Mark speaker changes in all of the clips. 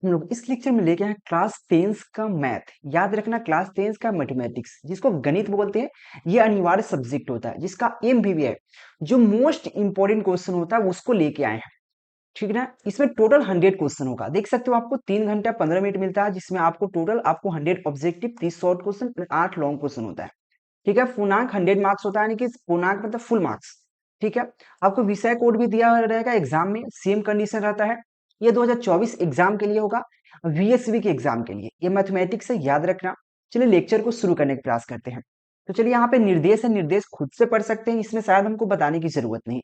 Speaker 1: हम लोग इस लेक्चर में लेके आए क्लास 10 का मैथ। याद रखना, क्लास 10 का मैथमेटिक्स जिसको गणित बोलते हैं, ये अनिवार्य सब्जेक्ट होता है जिसका एम भी है, जो मोस्ट इंपॉर्टेंट क्वेश्चन होता है उसको लेके आए हैं। ठीक है ना। इसमें टोटल 100 क्वेश्चन होगा। देख सकते हो आपको 3 घंटा 15 मिनट मिलता है, जिसमें आपको टोटल आपको 100 objective, 30 short question, 8 long question होता है। ठीक है। पूर्णांक 100 मार्क्स होता है, यानी कि पूर्णांक मतलब फुल मार्क्स। ठीक है। आपको विषय कोड भी दिया रहेगा एग्जाम में, सेम कंडीशन रहता है। ये 2024 एग्जाम के लिए होगा, वीएसबी के एग्जाम के लिए। ये मैथमेटिक्स से याद रखना। चलिए लेक्चर को शुरू करने का प्रयास करते हैं। तो चलिए यहाँ पे निर्देश है, निर्देश खुद से पढ़ सकते हैं, इसमें शायद हमको बताने की जरूरत नहीं।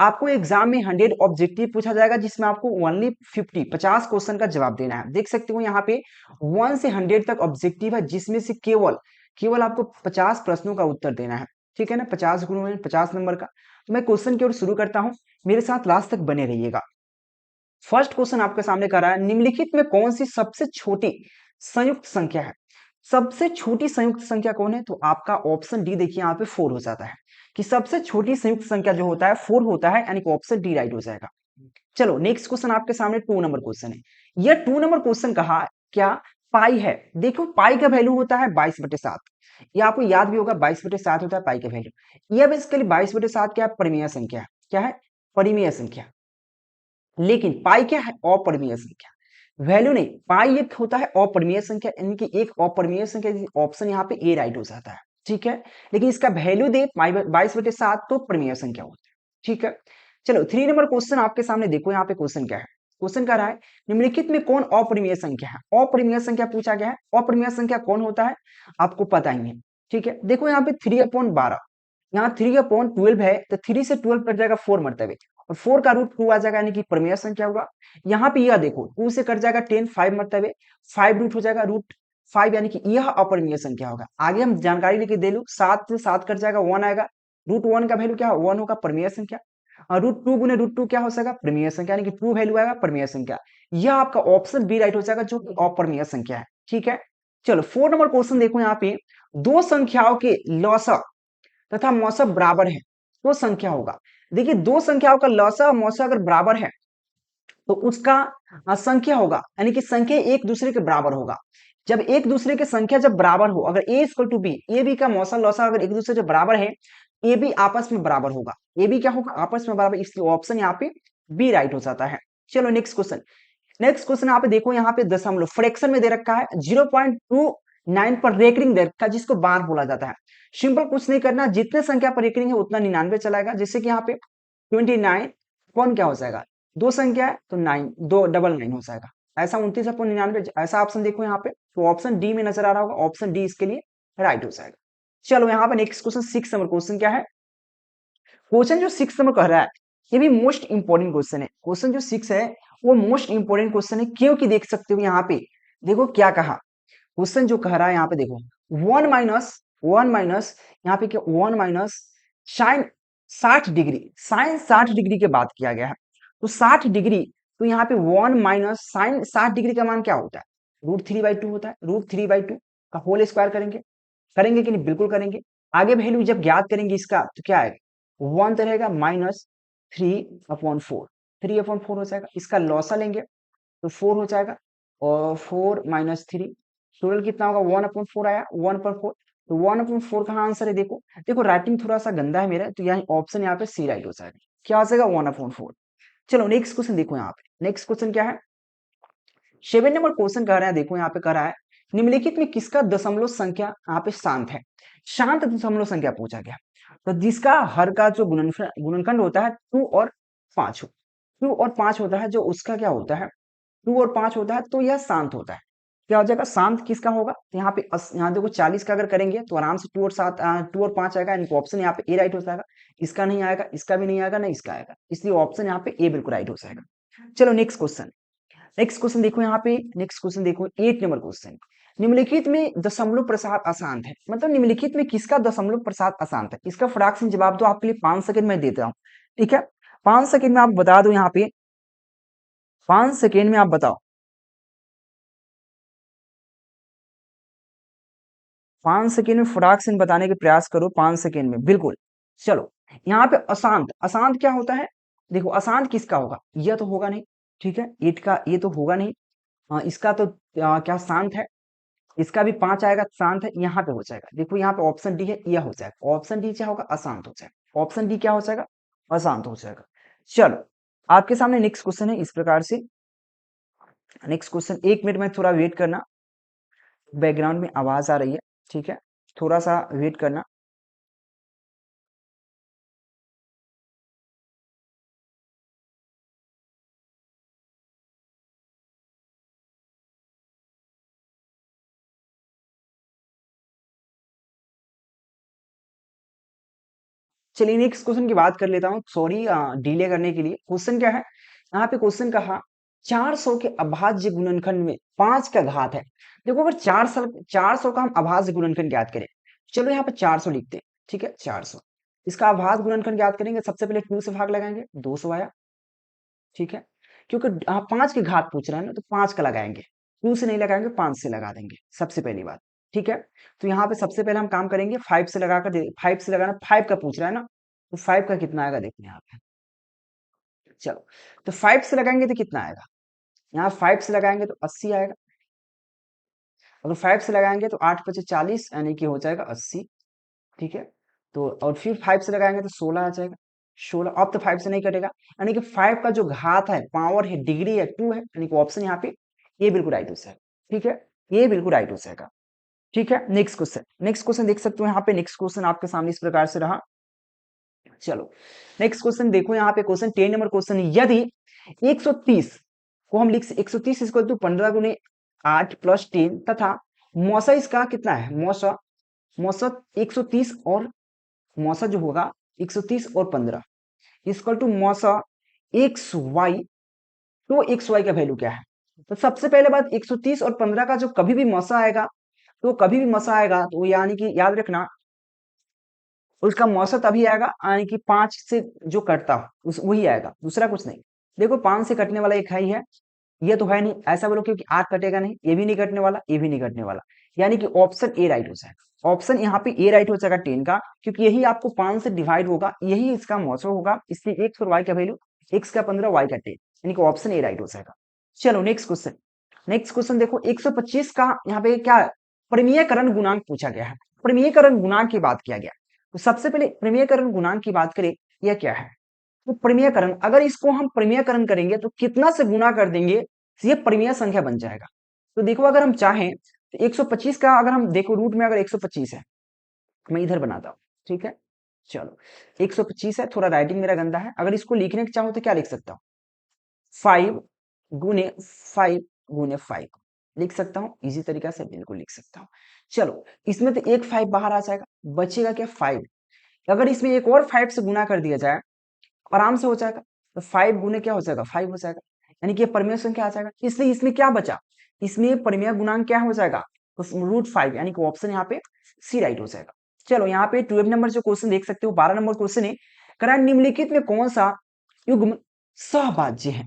Speaker 1: आपको एग्जाम में 100 ऑब्जेक्टिव पूछा जाएगा, जिसमें आपको ओनली 50 क्वेश्चन का जवाब देना है। देख सकते हो यहाँ पे 1 से 100 तक ऑब्जेक्टिव है, जिसमें से केवल केवल आपको 50 प्रश्नों का उत्तर देना है। ठीक है ना, 50 गुणों में 50 नंबर का। तो मैं क्वेश्चन की ओर शुरू करता हूं, मेरे साथ लास्ट तक बने रहिएगा। फर्स्ट क्वेश्चन आपके सामने कर रहा है, निम्नलिखित में कौन सी सबसे छोटी संयुक्त संख्या है। सबसे छोटी संयुक्त संख्या कौन है, तो आपका ऑप्शन डी देखिए यहाँ पे 4 हो जाता है, कि सबसे छोटी संयुक्त संख्या जो होता है 4 होता है, यानी कि ऑप्शन डी राइट हो जाएगा। चलो नेक्स्ट क्वेश्चन आपके सामने 2 नंबर क्वेश्चन है। यह 2 नंबर क्वेश्चन कहा क्या पाई है। देखो पाई का वैल्यू होता है 22/7। ये आपको याद भी होगा, 22/7 होता है पाई का वैल्यू। यह बेसिकली 22/7 क्या है, परिमेय संख्या है। क्या है, परिमेय संख्या। लेकिन पाई क्या है, अपरिमेय संख्या। वैल्यू नहीं, पाई एक होता है अपरिमेय संख्या, यानी कि एक अपरिमेय संख्या। ऑप्शन यहाँ पे ए राइट हो जाता है। ठीक है। लेकिन इसका वैल्यू दे 22/7 तो परिमेय संख्या होता है। ठीक है। चलो 3 नंबर क्वेश्चन आपके सामने देखो, यहाँ पे क्वेश्चन क्या है। क्वेश्चन कह रहा है, निम्नलिखित में कौन अपरिमेय संख्या है। अपरिमेय संख्या पूछा गया है। अपरिमेय संख्या कौन होता है, आपको पता ही है। ठीक है। देखो यहाँ पे 3/12, यहाँ 3/12 है, तो 3 से 12 कट जाएगा 4 मरतबे, और 4 का रूट 2 आ जाएगा, यानी कि परिमेय संख्या होगा। यहाँ पे यह देखो 2 से कट जाएगा 10, 5 मरतबे, 5 रूट हो जाएगा रूट 5, यानी कि यह अपरिमेय संख्या होगा। आगे हम जानकारी लेके दे लू, 7 से 7 कट जाएगा 1 आएगा, रूट 1 का वैल्यू क्या 1 होगा, परिमेय संख्या। और रूट 2 गुने रूट 2 क्या हो जाएगा, परिमेय संख्या, यानी कि 2 वैल्यू आएगा, परिमेय संख्या। यह आपका ऑप्शन बी राइट हो जाएगा, जो कि अपरिमेय संख्या है। ठीक है। चलो 4 नंबर क्वेश्चन देखो, यहाँ पे दो संख्याओं के लौसा तथा मौसा बराबर है तो संख्या होगा। देखिए दो संख्याओं का लौसा और मौसा अगर बराबर है तो उसका संख्या होगा, यानी कि संख्या एक दूसरे के बराबर होगा। जब एक दूसरे की संख्या जब बराबर हो, अगर A equal to B, A B का मौसा लौसा अगर एक दूसरे से बराबर है, ए बी आपस में बराबर होगा। ए बी क्या होगा, आपस में बराबर, इसलिए ऑप्शन यहाँ पे बी राइट हो जाता है। चलो नेक्स्ट क्वेश्चन। नेक्स्ट क्वेश्चन यहाँ पे देखो, यहाँ पे दशमलव फ्रैक्शन में दे रखा है, 0.29 पर रेकरिंग दे रखा है, जिसको बार बोला जाता है। सिंपल कुछ नहीं करना, जितने संख्या पर रेकरिंग है उतना 99 चलाएगा। जैसे कि यहाँ पे 29 कौन क्या हो जाएगा, दो संख्या है तो 9, 299 हो जाएगा। ऐसा 29/99 ऐसा ऑप्शन देखो यहाँ पे, तो ऑप्शन डी में नजर आ रहा होगा, ऑप्शन डी इसके लिए राइट हो जाएगा। चलो यहाँ पे नेक्स्ट क्वेश्चन 6 नंबर क्वेश्चन क्या है। क्वेश्चन जो 6 नंबर कह रहा है, ये भी मोस्ट इंपॉर्टेंट क्वेश्चन है। क्वेश्चन जो 6 है वो मोस्ट इंपॉर्टेंट क्वेश्चन है, क्योंकि देख सकते हो यहाँ पे, देखो क्या कहा। क्वेश्चन जो कह रहा है यहाँ पे देखो, 1 माइनस यहाँ पे क्या, 1 minus sine 60 degree, sine 60 degree की बात किया गया है। तो 60 डिग्री, तो यहाँ पे 1 माइनस साइन 60 डिग्री का मान क्या होता है, √3/2 होता है। √3/2 का होल स्क्वायर करेंगे, करेंगे कि नहीं, बिल्कुल करेंगे। आगे वैल्यू जब ज्ञात करेंगे इसका तो क्या आएगा, 1 तो रहेगा -3/4, 3/4 हो जाएगा। इसका लॉसा लेंगे तो 4 हो जाएगा, और 4 माइनस 3, टोटल कितना होगा, 1/4 आया, 1/4। तो 1/4 कहाँ आंसर है, देखो देखो राइटिंग थोड़ा सा गंदा है मेरा, तो यहाँ ऑप्शन यहाँ पे सी राइट हो जाएगा। क्या आ जाएगा, 1/4। चलो नेक्स्ट क्वेश्चन देखो, यहाँ पे नेक्स्ट क्वेश्चन क्या है, 7 नंबर क्वेश्चन कह रहा है, देखो यहाँ पे कह रहा है, निम्नलिखित में किसका दशमलव संख्या यहाँ पे शांत है। शांत दशमलव संख्या पूछा गया, तो जिसका हर का जो गुणनखंड होता है 2 और 5, 2 और 5 होता है, जो उसका क्या होता है 2 और 5 होता है, तो यह शांत होता है। क्या हो जाएगा, शांत किसका होगा, तो यहाँ पे यहाँ देखो 40 का अगर करेंगे तो आराम से 2 और 5 आएगा, इनको ऑप्शन यहाँ पे ए राइट हो जाएगा। इसका नहीं आएगा, इसका भी नहीं आएगा, ना इसका आएगा, इसलिए ऑप्शन यहाँ पे ए बिल्कुल राइट हो जाएगा। चलो नेक्स्ट क्वेश्चन। नेक्स्ट क्वेश्चन देखो यहाँ पे, नेक्स्ट क्वेश्चन देखो 8 नंबर क्वेश्चन। निम्नलिखित में दशमलव प्रसाद अशांत है, मतलब निम्नलिखित में किसका दशमलव प्रसाद अशांत है। इसका फटाक से जवाब दो, आपके लिए 5 सेकंड में देता हूँ। ठीक है, 5 सेकंड में आप बता दो, यहाँ पे 5 सेकंड में आप बताओ, 5 सेकंड में फटाक से बताने के प्रयास करो, 5 सेकंड में बिल्कुल। चलो यहाँ पे अशांत, अशांत क्या होता है, देखो अशांत किसका होगा, यह तो होगा नहीं। ठीक है, 8 का ये तो होगा नहीं। इसका तो क्या शांत है, इसका भी 5 आएगा शांत है, यहाँ पे हो जाएगा। देखो यहाँ पे ऑप्शन डी है, यह हो जाएगा। ऑप्शन डी क्या होगा, अशांत हो जाएगा। ऑप्शन डी क्या हो जाएगा, अशांत हो जाएगा। चलो आपके सामने नेक्स्ट क्वेश्चन है इस प्रकार से। नेक्स्ट क्वेश्चन, 1 मिनट में थोड़ा वेट करना, बैकग्राउंड में आवाज आ रही है, ठीक है, थोड़ा सा वेट करना। चलिए नेक्स्ट क्वेश्चन की बात कर लेता हूँ, सॉरी डिले करने के लिए। क्वेश्चन क्या है, यहाँ पे क्वेश्चन कहा 400 के अभाज्य गुणनखंड में 5 का घात है। देखो अगर 400 का हम अभाज्य गुणनखंड ज्ञात करें, चलो यहाँ पे 400 लिखते हैं, ठीक है 400। इसका अभाज्य गुणनखंड ज्ञात करेंगे, सबसे पहले 2 से भाग लगाएंगे, 200 आया, ठीक है, क्योंकि 5 के घात पूछ रहा है ना, तो 5 का लगाएंगे, 2 से नहीं लगाएंगे, 5 से लगा देंगे, सबसे पहली बात, ठीक है। तो यहाँ पे सबसे पहले हम काम करेंगे 5 से लगाकर, 5 से लगाना, 5 का पूछ रहा है ना, तो 5 का कितना आएगा देखते हैं यहाँ पे। चलो तो 5 से लगाएंगे तो कितना आएगा, यहाँ 5 से लगाएंगे तो 80 आएगा। अगर 5 से लगाएंगे तो 8 पचे 40, यानी कि हो जाएगा 80, ठीक है। तो और फिर 5 से लगाएंगे तो 16 आ जाएगा, 16। अब तो 5 से नहीं कटेगा, यानी कि 5 का जो घात है, पावर है, डिग्री है, 2 है, यानी कि ऑप्शन यहाँ पे ये बिल्कुल राइट हो जाएगा, ठीक है, ये बिल्कुल राइट हो जाएगा, ठीक है। नेक्स्ट क्वेश्चन, नेक्स्ट क्वेश्चन देख सकते हो यहाँ पे। नेक्स्ट क्वेश्चन आपके सामने इस प्रकार से रहा। चलो नेक्स्ट क्वेश्चन देखो यहाँ पे, क्वेश्चन 10 नंबर क्वेश्चन, यदि 130 को हम लिख 130 इक्वल टू 15 गुने 8 प्लस 10 तथा मौसा इसका कितना है, मौसा, मौसा 130 और मौसा जो होगा 130 और 15 इक्वल टू मौसा एक्स वाई, तो एक्स वाई का वैल्यू क्या है। तो सबसे पहले बात, 130 और 15 का जो कभी भी मौसा आएगा, तो कभी भी मौसा आएगा तो यानी कि याद रखना, उसका मौसम तभी आएगा यानी कि 5 से जो कटता हो उस वही आएगा, दूसरा कुछ नहीं। देखो 5 से कटने वाला एक है ही है, ये तो है नहीं, ऐसा बोलो क्योंकि 8 कटेगा नहीं, ये भी नहीं कटने वाला, ये भी नहीं कटने वाला, यानी कि ऑप्शन ए राइट हो जाएगा। ऑप्शन यहाँ पे ए राइट हो जाएगा 10 का, क्योंकि यही आपको 5 से डिवाइड होगा, यही इसका मौसम होगा, इसलिए एक्स और वाई का वैल्यू, एक्स का 15, वाई का 10, यानी कि ऑप्शन ए राइट हो जाएगा। चलो नेक्स्ट क्वेश्चन, नेक्स्ट क्वेश्चन देखो 125 का यहाँ पे क्या है, परिमेयकरण गुणांक पूछा गया है। परिमेयकरण गुणांक की बात किया गया, तो सबसे पहले परिमेयकरण गुणांक की बात करें, यह क्या है। तो परिमेयकरण, अगर इसको हम परिमेयकरण करेंगे तो कितना से गुना कर देंगे, तो ये परिमेय संख्या बन जाएगा। तो देखो अगर हम चाहें तो 125 का अगर हम देखो रूट में अगर 125 है, मैं इधर बनाता हूँ, ठीक है। चलो 125 है, थोड़ा राइटिंग मेरा गंदा है, अगर इसको लिखने के चाहो तो क्या लिख सकता हूँ, 5 गुने 5 गुने 5 लिख सकता हूँ, इजी तरीका से बिल्कुल लिख सकता हूँ। चलो इसमें तो एक 5 बाहर आ जाएगा, बचेगा क्या 5। अगर इसमें एक और 5 से गुना कर दिया जाए, आराम से हो जाएगा, तो 5 गुने क्या हो जाएगा, 5 हो जाएगा, यानी कि परिमेय संख्या आ जाएगा। इसलिए इसमें क्या बचा, इसमें परिमेय गुणांक क्या हो जाएगा, तो रूट 5, यानी कि ऑप्शन यहाँ पे सी राइट हो जाएगा। चलो यहाँ पे 12 नंबर जो क्वेश्चन देख सकते हो, 12 नंबर क्वेश्चन है, करा निम्नलिखित में कौन सा युग्म सहभाज्य है।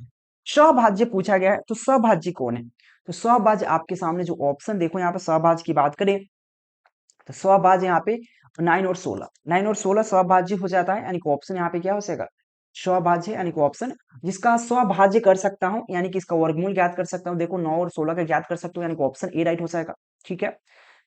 Speaker 1: सहभाज्य पूछा गया है, तो सहभाज्य कौन है, तो सहभाज्य आपके सामने जो ऑप्शन देखो यहाँ पे, सहभाज्य की बात करें तो सहभाज्य यहाँ पे 9 और 16, 9 और 16 सहभाज्य हो जाता है, यानी कि ऑप्शन यहाँ पे क्या हो जाएगा, सहभाज्य, यानी कि ऑप्शन जिसका सहभाज्य कर सकता हूं, यानी कि इसका वर्गमूल ज्ञात कर सकता हूं, देखो 9 और 16 का ज्ञात कर सकते हो, यानी कि ऑप्शन ए राइट हो जाएगा, ठीक है।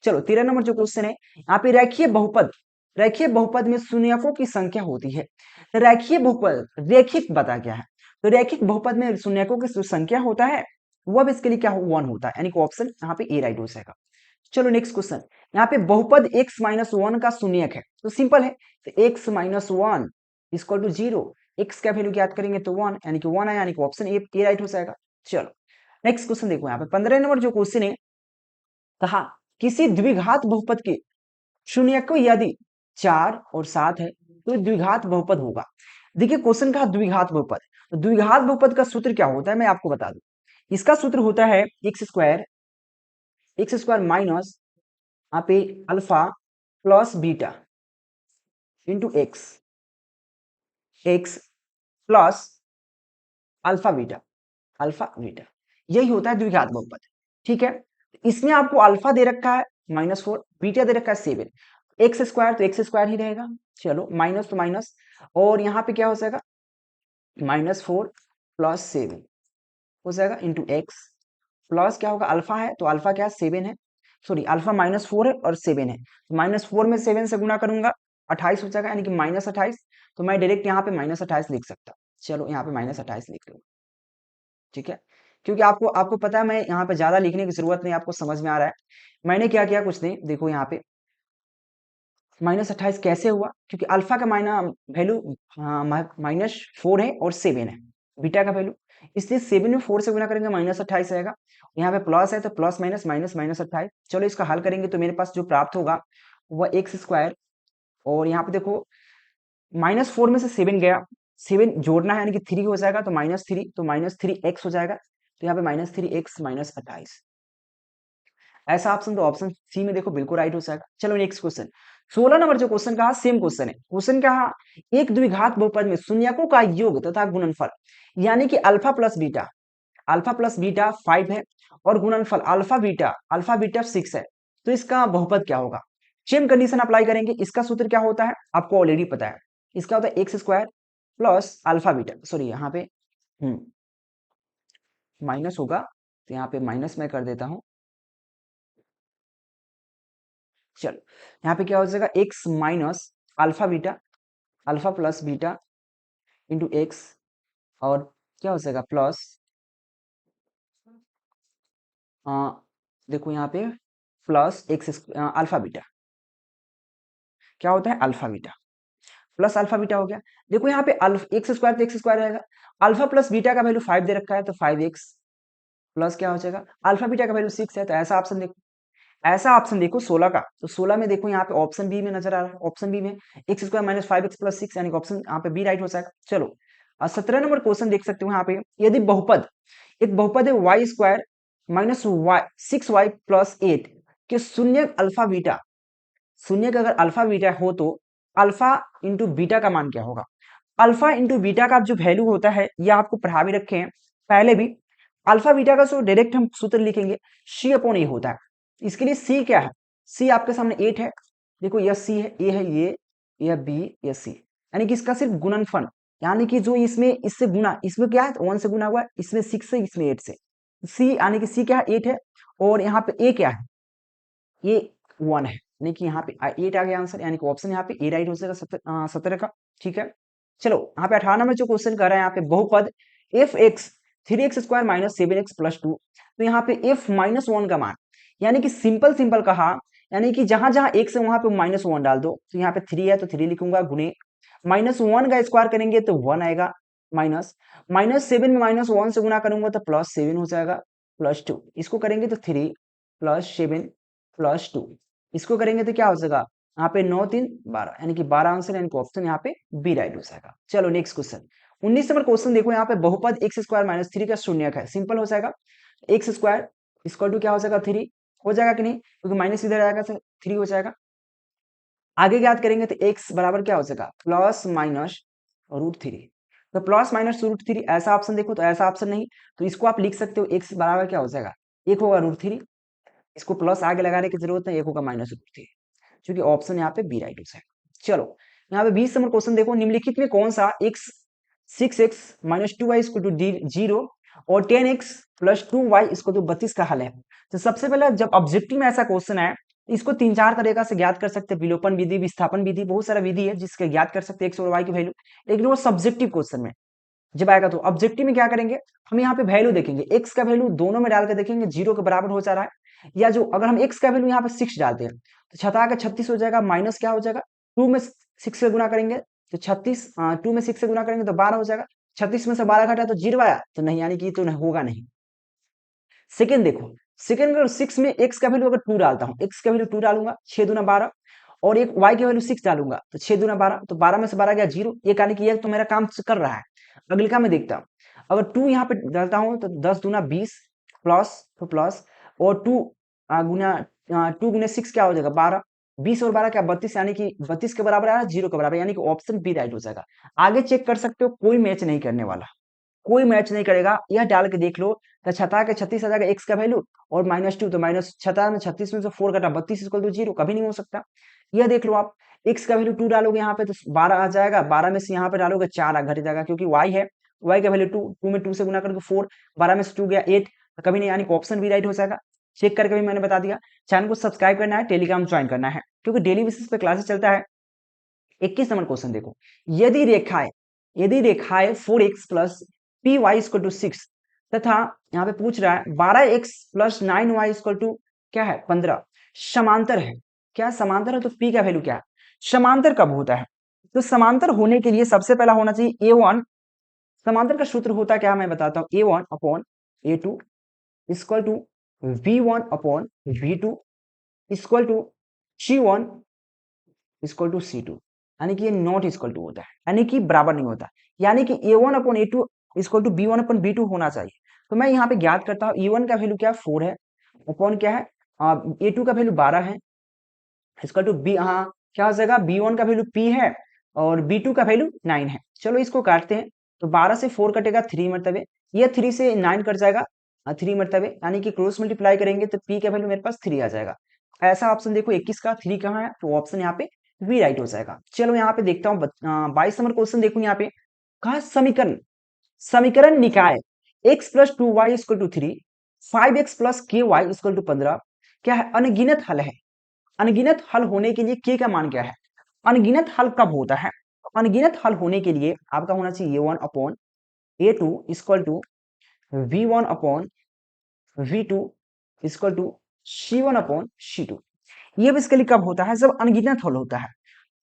Speaker 1: चलो 13 नंबर जो क्वेश्चन है, यहाँ पे रेखीय बहुपद, रेखीय बहुपद में शून्यकों की संख्या होती है। रेखीय बहुपद रेखिक बता क्या है, तो रेखिक बहुपद में शून्यकों की जो संख्या होता है वह इसके लिए क्या हो, 1 होता है, यानी कि ऑप्शन यहाँ पे ए राइट हो जाएगा। चलो नेक्स्ट क्वेश्चन, यहाँ पे बहुपद x माइनस 1 का शून्यक है, तो सिंपल है, तो x minus 1 equal to 0, x का वैल्यू ज्ञात करेंगे तो 1, यानी कि 1 है, यानी कि ऑप्शन ए राइट हो जाएगा। चलो नेक्स्ट क्वेश्चन देखो यहाँ पे 15 नंबर जो क्वेश्चन है, कहा किसी द्विघात बहुपद के शून्यक को यदि 4 और 7 है तो द्विघात बहुपद होगा। देखिए क्वेश्चन कहा द्विघात बहुपद, तो द्विघात बहुपद का सूत्र क्या होता है मैं आपको बता दूं, इसका सूत्र होता है एक्स स्क्वायर माइनस यहाँ पे alpha plus beta into x, x plus alpha beta, यही होता है द्विघात बहुपद, ठीक है। इसमें आपको अल्फा दे रखा है -4, बीटा दे रखा है 7, एक्स स्क्वायर तो एक्स स्क्वायर ही रहेगा, चलो माइनस तो माइनस, और यहाँ पे क्या हो जाएगा -4 प्लस 7 हो जाएगा इंटू एक्स प्लस क्या होगा, अल्फा है तो अल्फा क्या है, 7 है, सॉरी अल्फा -4 है और 7 है, तो -4 में 7 से गुना करूंगा 28 हो जाएगा, यानी कि -28। तो मैं डायरेक्ट यहाँ पे -28 लिख सकता हूँ। चलो यहाँ पे -28 लिख लूँ, ठीक है, क्योंकि आपको आपको पता है मैं यहाँ पे ज्यादा लिखने की जरूरत नहीं, आपको समझ में आ रहा है। मैंने क्या किया, कुछ नहीं, देखो यहाँ पे -28 कैसे हुआ, क्योंकि अल्फा का वैल्यू -4 है और 7 है बीटा का वैल्यू, इसलिए 7 में 4 से गुना करेंगे -28 आएगा। यहाँ पे प्लस है तो प्लस माइनस माइनस -28। चलो इसका हल करेंगे तो मेरे पास जो प्राप्त होगा वह एक्स स्क्वायर, और यहाँ पे देखो -4 में से 7 गया, 7 जोड़ना है यानी कि 3 हो जाएगा, तो -3, तो -3x हो जाएगा, तो यहाँ पे -3x -28। ऐसा ऑप्शन, तो ऑप्शन सी में देखो बिल्कुल राइट हो जाएगा। चलो नेक्स्ट क्वेश्चन, 16 नंबर जो क्वेश्चन कहा सेम क्वेश्चन है। क्वेश्चन कहा एक द्विघात बहुपद में शून्यकों का योग तथा गुणनफल, यानी कि अल्फा प्लस बीटा 5 है और गुणनफल अल्फा बीटा 6 है, तो इसका बहुपद क्या होगा। सेम कंडीशन अप्लाई करेंगे। इसका सूत्र क्या होता है आपको ऑलरेडी पता है, इसका होता है x square plus alpha beta, sorry यहाँ पे माइनस होगा, तो यहाँ पे माइनस मैं कर देता हूँ। चलो यहाँ पे क्या हो जाएगा, x minus alpha plus beta into x, और क्या हो जाएगा प्लस, देखो यहाँ पे प्लस अल्फा बीटा, क्या होता है alpha beta plus alpha beta हो गया। देखो यहाँ पे एक्स स्क्वायर तो एक्स स्क्वायर रहेगा, अल्फा प्लस बीटा का वैल्यू 5 दे रखा है, तो 5x प्लस क्या हो जाएगा, अल्फा बीटा का वैल्यू 6 है, तो ऐसा ऑप्शन देखो 16 का, तो 16 में देखो यहाँ पे ऑप्शन बी में नजर आ रहा है, ऑप्शन बी में x square minus 5x plus 6, यानी ऑप्शन यहाँ पे बी राइट हो जाएगा। चलो 17 नंबर क्वेश्चन देख सकते हो यहाँ पे, यदि एक बहुपद है y square minus y 6y plus 8 के शून्य का अगर अल्फा बीटा हो, तो अल्फा इंटू बीटा का मान क्या होगा। अल्फा इंटू बीटा का जो वैल्यू होता है ये आपको पढ़ा भी रखे हैं पहले भी। अल्फा बीटा का जो डायरेक्ट हम सूत्र लिखेंगे सी अपॉन ए होता है। इसके लिए सी क्या है, सी आपके सामने 8 है, देखो यह सी है, ए है ये, यह बी, यह सी, यानी कि इसका सिर्फ गुणनफल, यानी कि जो इसमें इससे गुना, इसमें क्या है 1 से गुना हुआ है, इसमें 6 से, इसमें 8 से, सी यानी कि सी क्या है 8 है, और यहाँ पे ए क्या है, ये 1 है, यानी कि यहाँ पे 8 आ गया आंसर, यानी कि ऑप्शन यहाँ पे ए राइट हो जाएगा 17 का। ठीक है, चलो यहाँ पे 18 में जो क्वेश्चन कर रहा है यहाँ पे बहुपद F x 3x square minus 7x plus 2, तो यहाँ पे f -1 का मान, यानी कि सिंपल कहा, यानी कि जहां जहां x है वहां पे -1 डाल दो, तो यहाँ पे 3 है तो 3 लिखूंगा, गुणे -1 का स्क्वायर करेंगे तो 1 आएगा, -7 में -1 से गुना करूंगा तो +7 हो जाएगा, +2, इसको करेंगे तो 3 +7 +2, इसको करेंगे तो क्या हो जाएगा, यहाँ पे 9 3 12, यानी कि 12 आंसर, यानी कि ऑप्शन यहाँ पे बी राइट हो जाएगा। चलो नेक्स्ट क्वेश्चन, 19 नंबर क्वेश्चन देखो, यहाँ पे बहुपद एक्स स्क्वायर माइनस 3 का शून्यक है, सिंपल हो जाएगा, एक्स स्क्वायर इक्वल टू क्या हो जाएगा 3 हो जाएगा कि नहीं, क्योंकि माइनस इधर आएगा तो 3 हो जाएगा। आगे याद करेंगे तो एक्स बराबर क्या हो जाएगा, प्लस माइनस √3, तो प्लस माइनस √3 ऐसा ऑप्शन देखो, तो ऐसा ऑप्शन नहीं, तो इसको आप लिख सकते हो एक्स बराबर क्या हो जाएगा, एक होगा √3, इसको प्लस आगे लगाने की जरूरत नहीं, एक होगा -√3, क्योंकि ऑप्शन यहाँ पे बी राइट हो जाएगा। चलो यहाँ पे 20 नंबर क्वेश्चन देखो, निम्नलिखित में कौन सा x 6x minus 2y equal to 0 और 10x plus 2y equal to 32 का हल है। तो सबसे पहले जब ऑब्जेक्टिव में ऐसा क्वेश्चन है, इसको 3-4 तरीका से ज्ञात कर सकते हैं, विलोपन विधि, विस्थापन विधि, बहुत सारा विधि है जिसके ज्ञात कर सकते हैं एक्स और वाई की वैल्यू, लेकिन वो सब्जेक्टिव क्वेश्चन में जब आएगा, तो ऑब्जेक्टिव में क्या करेंगे, हम यहाँ पे वैल्यू देखेंगे, एक्स का वैल्यू दोनों में डाल के देखेंगे 0 के बराबर हो जा रहा है, या जो अगर हम एक्स का वैल्यू यहाँ पे 6 डालते हैं तो छठा का 36 हो जाएगा, माइनस क्या हो जाएगा 2 में 6 से गुना करेंगे तो 36, 2 में 6 से गुना करेंगे तो 12 हो जाएगा, 36 में से 12 घटा तो 0 आया, तो नहीं, यानी कि तो नहीं होगा नहीं। सेकेंड देखो, सेकेंड में 6 में एक्स का वैल्यू अगर 2 डालता हूँ, एक्स का वैल्यू 2 डालूंगा 6 दूना 12, और एक वाई की वैल्यू 6 डालूंगा तो 6 दूना 12, तो 12 में से 12 गया 0, ये यानी कि ये तो मेरा काम कर रहा है। अगले का मैं देखता हूँ, अगर 2 यहाँ पे डालता हूँ तो 10 दूना 20 प्लस, तो प्लस, और 2 गुना 2 गुने 6 क्या हो जाएगा 12, 20 और 12 क्या 32, यानी कि 32 के बराबर आया 0 के बराबर, यानी कि ऑप्शन बी राइट हो जाएगा। आगे चेक कर सकते हो, कोई मैच नहीं करने वाला, कोई मैच नहीं करेगा, यह डाल के देख लो, तो छठा के 36 आ जाएगा एक्स का वैल्यू, और -2, तो माइनस छठा में 36 में से 4 घटा 32 इक्वल टू 0, कभी नहीं हो सकता। यह देख लो आप, एक्स का वैल्यू 2 डालोगे यहाँ पे तो 12 आ जाएगा, 12 में से यहाँ पे डालोगे 4 घट जाएगा, क्योंकि वाई है, वाई का वैल्यू 2, 2 में 2 से गुना करके 4, 12 में से 2 गया 8, कभी नहीं, यानी कि ऑप्शन बी राइट हो जाएगा। चेक करके भी मैंने बता दिया। चैनल को सब्सक्राइब करना है, टेलीग्राम ज्वाइन करना है, क्योंकि डेली बेसिस पे क्लासेस चलता है। 21 नंबर क्वेश्चन देखो, यदि रेखाएं 4x plus p y equal to 6 तथा यहाँ पे पूछ रहा है 12x plus 9y equal to क्या है 15 समांतर है। क्या समांतर है? तो p का वैल्यू क्या है? समांतर कब होता है? तो समांतर होने के लिए सबसे पहला होना चाहिए a1। समांतर का सूत्र होता क्या, मैं बताता हूँ। a1 upon a2 equal to v1 upon v2 equal to c1 equal to c two, यानी कि ये नॉट इक्वल टू होता है, यानी कि बराबर नहीं होता। यानी कि a one upon a two equal to b one upon b two होना चाहिए। तो मैं यहाँ पे ज्ञात करता हूँ, ए वन का वैल्यू क्या है 4 है, अपॉन क्या है ए टू का वैल्यू 12 है, इक्वल टू बी, हाँ क्या हो जाएगा, बी वन का वैल्यू पी है और बी टू का वैल्यू 9 है। चलो इसको काटते हैं, तो 12 से 4 कटेगा 3 मरतबे, ये 3 से 9 कट जाएगा 3 मरतबे, यानी कि क्रॉस मल्टीप्लाई करेंगे तो पी का वैल्यू मेरे पास 3 आ जाएगा। ऐसा ऑप्शन देखो 21 का 3 कहाँ है, तो ऑप्शन यहाँ पे बी राइट हो जाएगा। चलो यहाँ पे देखता हूँ 22 नंबर क्वेश्चन देखो, यहाँ पे कहा समीकरण समीकरण निकाय x plus two y equal to 3, 5x plus k y equal to 15 क्या है, अनगिनत हल है। अनगिनत हल होने के लिए k का मान क्या है? अनगिनत हल कब होता है? अनगिनत हल होने के लिए आपका होना चाहिए a1 upon a2 equal to v1 upon v2 equal to c1 upon c2। ये बेसिकली कब होता है? जब अनगिनत हल होता है।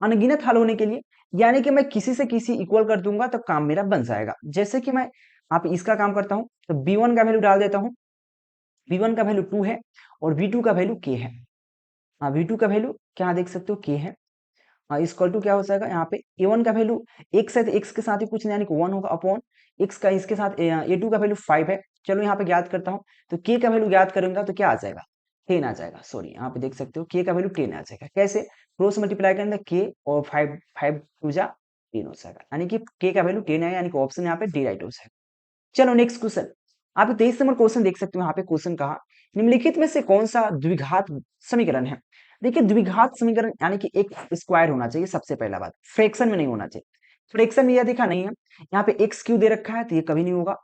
Speaker 1: अनगिनत हल होने के लिए यानी कि मैं किसी से किसी इक्वल कर दूंगा तो काम मेरा बन जाएगा। जैसे कि मैं आप इसका काम करता हूं, तो b1 का वैल्यू डाल देता हूं, b1 का वैल्यू 2 है और v2 का वैल्यू k है। हाँ, v2 का वैल्यू क्या देख सकते हो, k है। इक्वल टू क्या हो जाएगा, यहाँ पे a1 का वैल्यू x है तो x के साथ ही कुछ नहीं, यानी कि 1 होगा अपॉन x का, इसके साथ a2 का वैल्यू 5 है। चलो यहाँ पे ज्ञात करता हूँ, तो k का वैल्यू ज्ञात करूंगा तो क्या आ जाएगा, 10 आ जाएगा। सॉरी, यहाँ पे देख सकते हो k का वैल्यू 10 आ जाएगा। कैसे? क्रॉस मल्टीप्लाई करेंगे k और 5 5 टू जा 10 हो जाएगा, यानी कि k का वैल्यू 10 है, यानी कि ऑप्शन यहाँ पे डी राइट हो जाएगा। चलो नेक्स्ट क्वेश्चन, आप 23 नंबर क्वेश्चन देख सकते हो। यहाँ पे क्वेश्चन कहा निम्नलिखित में से कौन सा द्विघात समीकरण है? देखिए द्विघात समीकरण यानी कि एक स्क्वायर होना चाहिए, सबसे पहला बात फ्रैक्शन में नहीं होना चाहिए। फ्रैक्शन में यह देखा नहीं है, यहाँ पे एक्स क्यू दे रखा है तो ये कभी नहीं होगा।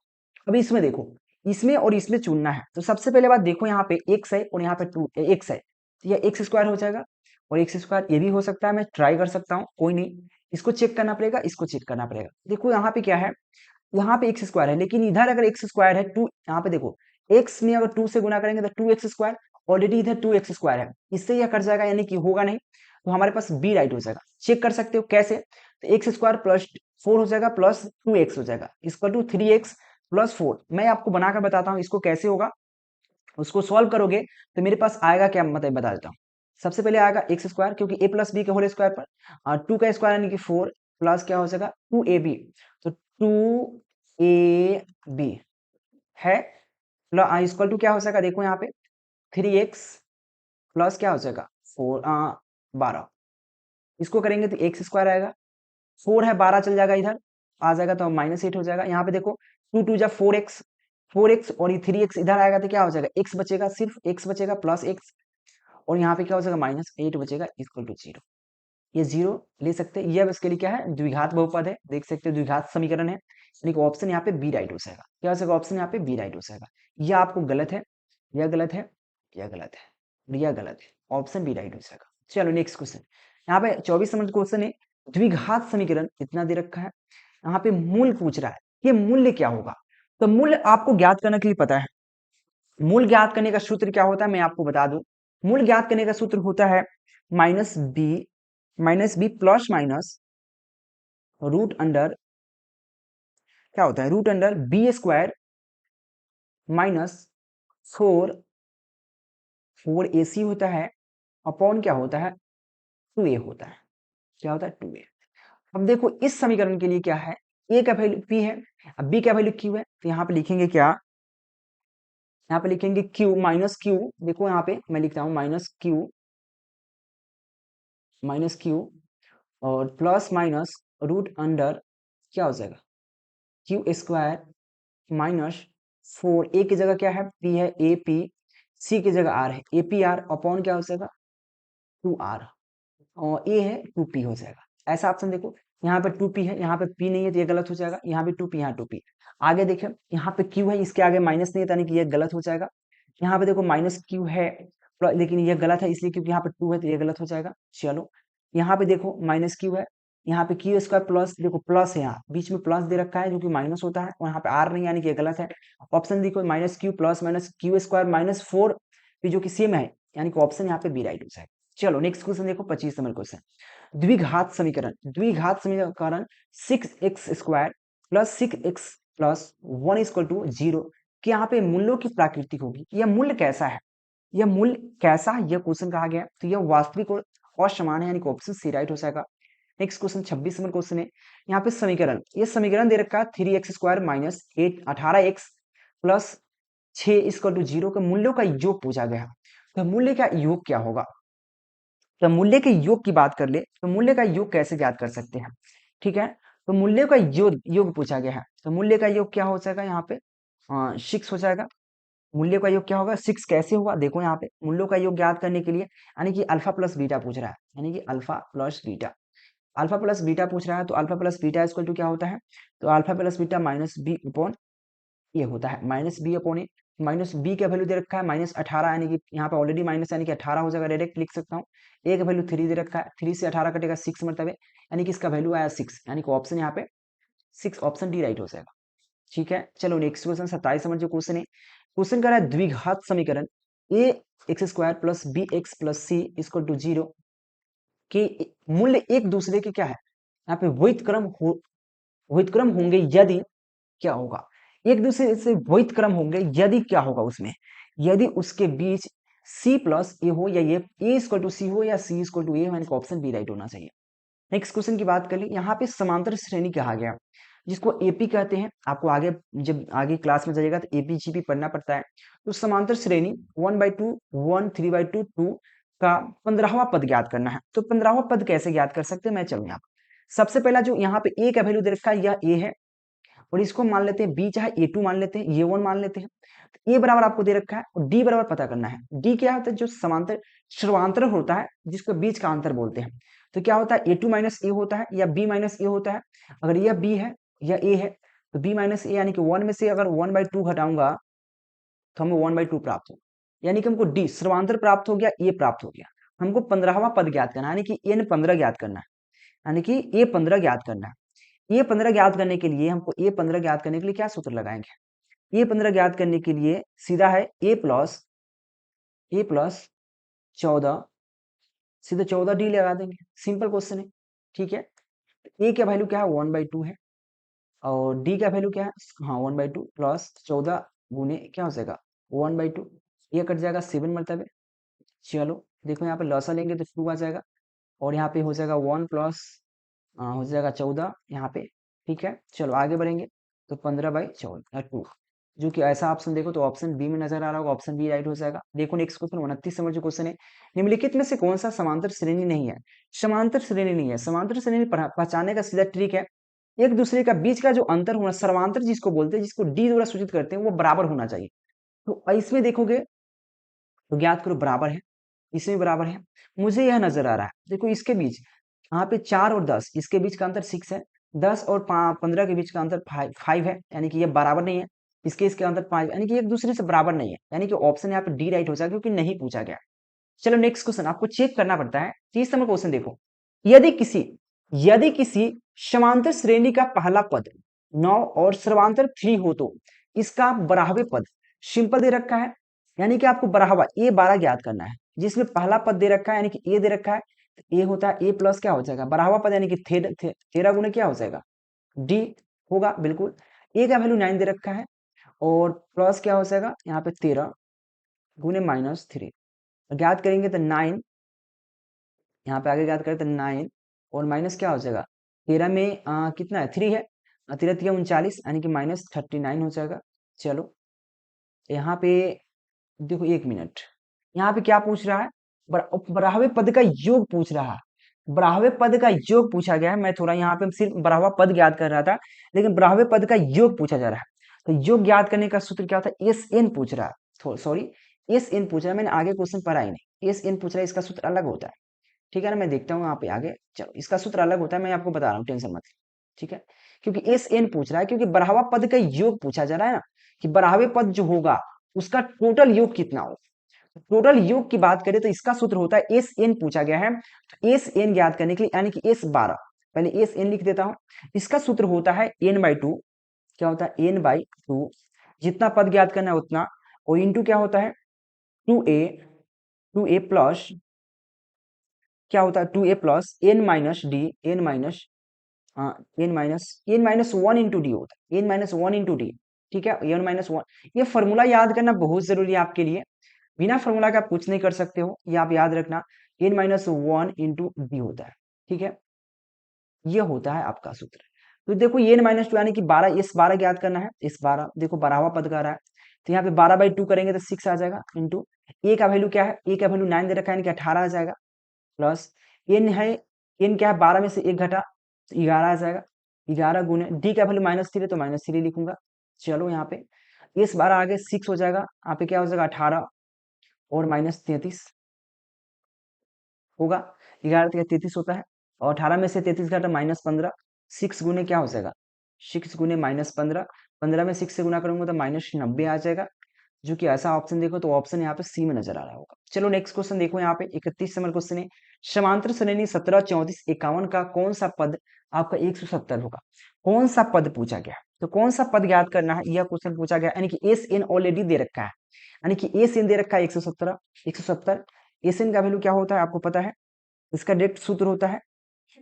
Speaker 1: अभी इसमें देखो, इसमें और इसमें चुनना है, तो सबसे पहले बात देखो यहाँ पे एक्स है और यहाँ पे टू एक्स है, तो यह एक्स स्क्वायर हो जाएगा और एक्स स्क्वायर ये भी हो सकता है, मैं ट्राई कर सकता हूँ, कोई नहीं। इसको चेक करना पड़ेगा, इसको चेक करना पड़ेगा। देखो यहाँ पे क्या है, यहाँ पे एक्स स्क्वायर है, लेकिन इधर अगर एक्स स्क्वायर है टू, यहाँ पे देखो एक्स में अगर 2 से गुना करेंगे तो 2x स्क्वायर, ऑलरेडी इधर 2x स्क्वायर है, इससे यह कट जाएगा, यानी कि होगा नहीं। तो हमारे पास बी राइट हो जाएगा। चेक कर सकते हो कैसे, तो एक्स स्क्वायर प्लस 4 हो जाएगा प्लस 2x हो जाएगा इक्वल टू 3x प्लस 4। मैं आपको बनाकर बताता हूँ इसको कैसे होगा। उसको सॉल्व करोगे तो मेरे पास आएगा क्या, मतलब बता देता हूँ। सबसे पहले आएगा एक्स स्क्वायर, क्योंकि ए प्लस बी के होल स्क्वायर पर 2 का स्क्वायर यानी कि 4 प्लस क्या हो जाएगा 2ab, तो 2ab है प्लस इक्वल टू क्या हो जाएगा, देखो यहाँ पे 3x प्लस क्या हो जाएगा 4 12, इसको करेंगे तो एक्स स्क्वायर आएगा, 4 है 12 चल जाएगा इधर आ जाएगा तो -8 हो जाएगा। यहाँ पे देखो 2 2 जा 4x, 4x और ये 3x इधर आएगा तो क्या हो जाएगा, x बचेगा, सिर्फ x बचेगा प्लस x, और यहाँ पे क्या हो जाएगा -8 बचेगा इक्वल टू 0। ये 0 ले सकते हैं, यह इसके लिए क्या है, द्विघात बहुपद है, देख सकते हो द्विघात समीकरण है, यानी कि ऑप्शन यहाँ पे बी राइट हो जाएगा। क्या हो जाएगा, ऑप्शन यहाँ पे बी राइट हो जाएगा। यह आपको गलत है, यह गलत है, यह गलत है और यह गलत है, ऑप्शन बी राइट हो जाएगा। चलो नेक्स्ट क्वेश्चन, यहाँ पे 24 नंबर क्वेश्चन है, द्विघात समीकरण कितना दे रखा है, यहाँ पे मूल पूछ रहा है, ये मूल्य क्या होगा? तो मूल्य आपको ज्ञात करने के लिए पता है, मूल ज्ञात करने का सूत्र क्या होता है, मैं आपको बता दूं। मूल ज्ञात करने का सूत्र होता है minus b plus minus root under, क्या होता है, root under b square minus 4 c होता है अपॉन क्या होता है 2a होता है। क्या होता है 2a। अब देखो इस समीकरण के लिए क्या है, a का वैल्यू p है, अब b का वैल्यू q है, तो यहाँ पे लिखेंगे क्या, यहाँ पे लिखेंगे q माइनस q, देखो यहाँ पे मैं लिखता हूँ माइनस q और प्लस माइनस रूट अंडर क्या हो जाएगा क्यू स्क्वायर माइनस 4, ए की जगह क्या है p है, ए पी, सी की जगह r है, ए पी आर अपॉन क्या हो जाएगा 2r, और ए है 2p हो जाएगा। ऐसा ऑप्शन देखो, यहाँ पे 2p है, यहाँ पे p नहीं है तो ये गलत हो जाएगा, यहाँ पे 2p, यहाँ 2p। आगे देखिए यहाँ पे q है, इसके आगे माइनस नहीं है यानी कि ये गलत हो जाएगा। यहाँ पे देखो माइनस q है, लेकिन ये गलत है इसलिए क्योंकि यहाँ पे 2 है तो ये गलत हो जाएगा। चलो यहाँ पे देखो माइनस q है, यहाँ पे क्यू स्क्वायर प्लस, देखो प्लस है, यहाँ बीच में प्लस दे रखा है जो कि माइनस होता है, और यहाँ पे आर नहीं यानी कि ये गलत है। ऑप्शन देखो minus Q plus minus Q square minus 4 जो कि सेम है, यानी कि ऑप्शन यहाँ पे बी राइट हो जाएगा। चलो नेक्स्ट क्वेश्चन देखो 25 नंबर क्वेश्चन। द्विघात समीकरण, द्विघात समीकरण 6x² plus 6x plus 1 equal to 0 कि यहाँ पे मूल्यों की प्राकृतिक होगी। यह मूल्य कैसा है, यह मूल्य कैसा है, यह क्वेश्चन कहा गया है। तो यह वास्तविक और समान है, यानी कि ऑप्शन सी राइट हो जाएगा। नेक्स्ट क्वेश्चन 26 नंबर क्वेश्चन है। यहाँ पे समीकरण, ये समीकरण दे रखा है 3x² minus 18x plus 6 equal to 0 के मूल्यों का योग पूछा गया है। तो मूल्य का योग क्या होगा, तो मूल्य के योग की बात कर ले तो मूल्य का योग कैसे ज्ञात कर सकते हैं। ठीक है, तो मूल्य का योग पूछा गया है, तो मूल्य का योग क्या हो जाएगा, यहाँ पे 6 हो जाएगा। मूल्य का योग क्या होगा, 6 कैसे हुआ, देखो यहाँ पे मूल्यों का योग ज्ञात करने के लिए यानी कि अल्फा प्लस बीटा पूछ रहा है, यानी कि alpha plus beta, alpha plus beta पूछ रहा है। तो alpha plus beta equal to क्या होता है, तो alpha plus beta minus b upon ये होता है, minus b upon a. Minus b का वैल्यू दे रखा है -18, यानी कि यहाँ पे ऑलरेडी माइनस यानी कि 18 हो जाएगा, डायरेक्ट लिख सकता हूँ। ए का वैल्यू 3 दे रखा है, 3 से 18 कटेगा 6 मतलब है, यानी कि इसका वैल्यू आया 6, यानी कि ऑप्शन यहाँ पे 6, ऑप्शन डी राइट हो जाएगा। ठीक है, चलो नेक्स्ट क्वेश्चन 27 नंबर जो क्वेश्चन है, क्वेश्चन कर रहा है द्विघात समीकरण a x square plus b x plus c equal to 0 के मूल्य एक दूसरे के क्या है, यहाँ पे व्युत्क्रम होंगे यदि क्या होगा, एक दूसरे से व्युत्क्रम होंगे यदि क्या होगा उसमें, यदि उसके बीच c प्लस ए हो या ये a इक्वल टू सी हो या c इक्वल टू ए, यानी कि ऑप्शन बी राइट होना चाहिए। नेक्स्ट क्वेश्चन की बात कर ले, यहाँ पे समांतर श्रेणी कहा गया जिसको एपी कहते हैं। आपको आगे जब आगे क्लास में जाइएगा तो एपी जीपी पढ़ना पड़ता है। तो समांतर श्रेणी 1/2 1 3/2 2 का 15वां पद ज्ञात करना है। तो 15वां पद कैसे ज्ञात कर सकते हैं, मैं चलूँ यहाँ सबसे पहला जो यहाँ पे ए का वैल्यू दे रखा है यह ए है, और इसको मान लेते हैं बी, चाहे ए टू मान लेते हैं, ए वन मान लेते हैं। तो ए बराबर आपको दे रखा है और डी बराबर पता करना है। डी क्या होता है, जो समांतर सर्वांतर होता है जिसको बीच का अंतर बोलते हैं। तो क्या होता है, ए टू माइनस ए होता है या बी माइनस ए होता है। अगर यह बी है या ए है तो बी माइनस ए, यानी कि 1 में से अगर 1/2 घटाऊंगा तो हमें 1/2 प्राप्त हो, यानी कि हमको डी सर्वांतर प्राप्त हो गया, ए प्राप्त हो गया। हमको 15वां पद ज्ञात करना है, यानी कि एन 15 ज्ञात करना है, यानी कि ए 15 ज्ञात करना है। ए 15 ज्ञात करने के लिए हमको ए 15 ज्ञात करने के लिए क्या सूत्र लगाएंगे, ए 15 ज्ञात करने के लिए सीधा है ए प्लस 14, सीधे 14 डी लगा देंगे, सिंपल क्वेश्चन है। ठीक है, ए का वैल्यू क्या है 1/2 है, और डी का वैल्यू क्या है, हाँ 1/2 प्लस 14 गुने क्या हो जाएगा 1/2, ये कट जाएगा 7 मरतबे। चलो देखो यहाँ पे लसा लेंगे तो 2 आ जाएगा, और यहाँ पे हो जाएगा 1 प्लस हो जाएगा 14 यहाँ पे। ठीक है, चलो आगे बढ़ेंगे तो 15/14 2, जो कि ऐसा ऑप्शन देखो तो ऑप्शन बी में नजर आ रहा होगा, ऑप्शन बी राइट हो जाएगा। देखो नेक्स्ट क्वेश्चन 29 नंबर जो क्वेश्चन है, निम्नलिखित में से कौन सा समांतर श्रेणी नहीं है। समांतर श्रेणी नहीं है, समांतर श्रेणी पहचानने का सीधा ट्रिक है, एक दूसरे का बीच का जो अंतर होना, सर्वांतर जिसको बोलते हैं, जिसको डी द्वारा सूचित करते हैं, वो बराबर होना चाहिए। तो इसमें देखोगे तो ज्ञात करो बराबर है, इसमें बराबर है, मुझे यह नजर आ रहा है। देखो इसके बीच यहाँ पे 4 और 10, इसके बीच का अंतर 6 है, 10 और 15 के बीच का अंतर 5 है, यानी कि ये बराबर नहीं है। इसके अंतर 5, यानी कि एक दूसरे से बराबर नहीं है, यानी कि ऑप्शन यहाँ पे डी राइट हो जाएगा क्योंकि नहीं पूछा गया। चलो नेक्स्ट क्वेश्चन आपको चेक करना पड़ता है। 30 नंबर क्वेश्चन देखो, यदि किसी यदि किसी समांतर श्रेणी का पहला पद 9 और सर्वांतर 3 हो तो इसका बराहवे पद सिंपल दे रखा है, यानी कि आपको बराहवा ए 12 ज्ञात करना है, जिसमें पहला पद दे रखा है यानी कि ए दे रखा है, तो ए होता है ए प्लस क्या हो जाएगा बराहवा पद, यानी कि 13 गुने क्या हो जाएगा डी होगा बिल्कुल। ए का वैल्यू 9 दे रखा है, और प्लस क्या हो जाएगा यहाँ पे 13 गुने -3, ज्ञात करेंगे तो 9, यहाँ पे आगे ज्ञात करें तो 9 और माइनस क्या हो जाएगा 13 में कितना है 3 है, 13 39 यानी कि -39 हो जाएगा। चलो यहाँ पे देखो 1 मिनट, यहाँ पे क्या पूछ रहा है, बराहवे पद का योग पूछ रहा है, बराहवे पद का योग पूछा गया है। मैं थोड़ा यहाँ पे सिर्फ बराहवा पद ज्ञात कर रहा था, लेकिन बराहवे पद का योग पूछा जा रहा है। तो योग ज्ञात करने का सूत्र क्या होता है, एस एन पूछ रहा है, सॉरी एस एन पूछ रहा है, मैंने आगे क्वेश्चन पढ़ा ही नहीं, एस एन पूछ रहा है, इसका सूत्र अलग होता है। ठीक है ना, मैं देखता हूँ यहाँ पे आगे। चलो इसका सूत्र अलग होता है, मैं आपको बता रहा हूँ, टेंशन मत। ठीक है, क्योंकि एस एन पूछ रहा है, क्योंकि बढ़ावा पद का योग पूछा जा रहा है ना, कि बढ़ावे पद जो होगा उसका टोटल योग कितना हो। टोटल योग की बात करें तो इसका सूत्र होता है एस एन पूछा गया है, तो एस एन ज्ञात करने के लिए यानी कि एस 12, पहले एस एन लिख देता हूं। इसका सूत्र होता है एन बाई टू, क्या होता है एन बाई टू, जितना पद ज्ञात करना है उतना, और इंटू क्या होता है टू ए प्लस, क्या होता है two a plus n minus d, n minus n minus one into d होता है, n minus one into d. ठीक है, एन माइनस वन, ये फॉर्मूला याद करना बहुत जरूरी है आपके लिए, बिना फॉर्मूला के आप कुछ नहीं कर सकते हो, ये आप याद रखना, n minus one into d होता है। ठीक है, ये होता है आपका सूत्र। तो देखो एन माइनस टू यानी कि 12, इस 12 ज्ञात करना है, इस 12 देखो 12वां पद का रहा है, तो यहाँ पे 12 बाई टू करेंगे तो 6 आ जाएगा, इंटू ए का वैल्यू क्या है, ए का वैल्यू 9 दे रखा है, यानी कि 18 आ जाएगा, प्लस एन है, एन क्या है 12 में से एक घटा तो 11 आ जाएगा, 11 गुने डी का वैल्यू -3 तो -3 लिखूंगा। चलो यहाँ पे इस 12 आगे 6 हो जाएगा, यहाँ पे क्या हो जाएगा 18 और -33 होगा, 11 तो 33 होता है, और 18 में से 33 घटा -15, 6 गुने क्या हो जाएगा 6 गुने -15, 15 में 6 से गुना करूंगा तो -90 आ जाएगा, जो कि ऐसा ऑप्शन देखो तो ऑप्शन यहाँ पे सी में नजर आ रहा होगा। चलो नेक्स्ट क्वेश्चन देखो, यहाँ पे 31 नंबर क्वेश्चन है, समांतर श्रेणी 17, 34, 51 का कौन सा पद आपका 170 होगा, कौन सा पद पूछा गया, तो कौन सा पद ज्ञात करना है, यह क्वेश्चन पूछा गया, यानी कि एस एन ऑलरेडी दे रखा है, यानी कि एस एन दे रखा है 117, 170, एस एन का वैल्यू क्या होता है आपको पता है, इसका डायरेक्ट सूत्र होता है,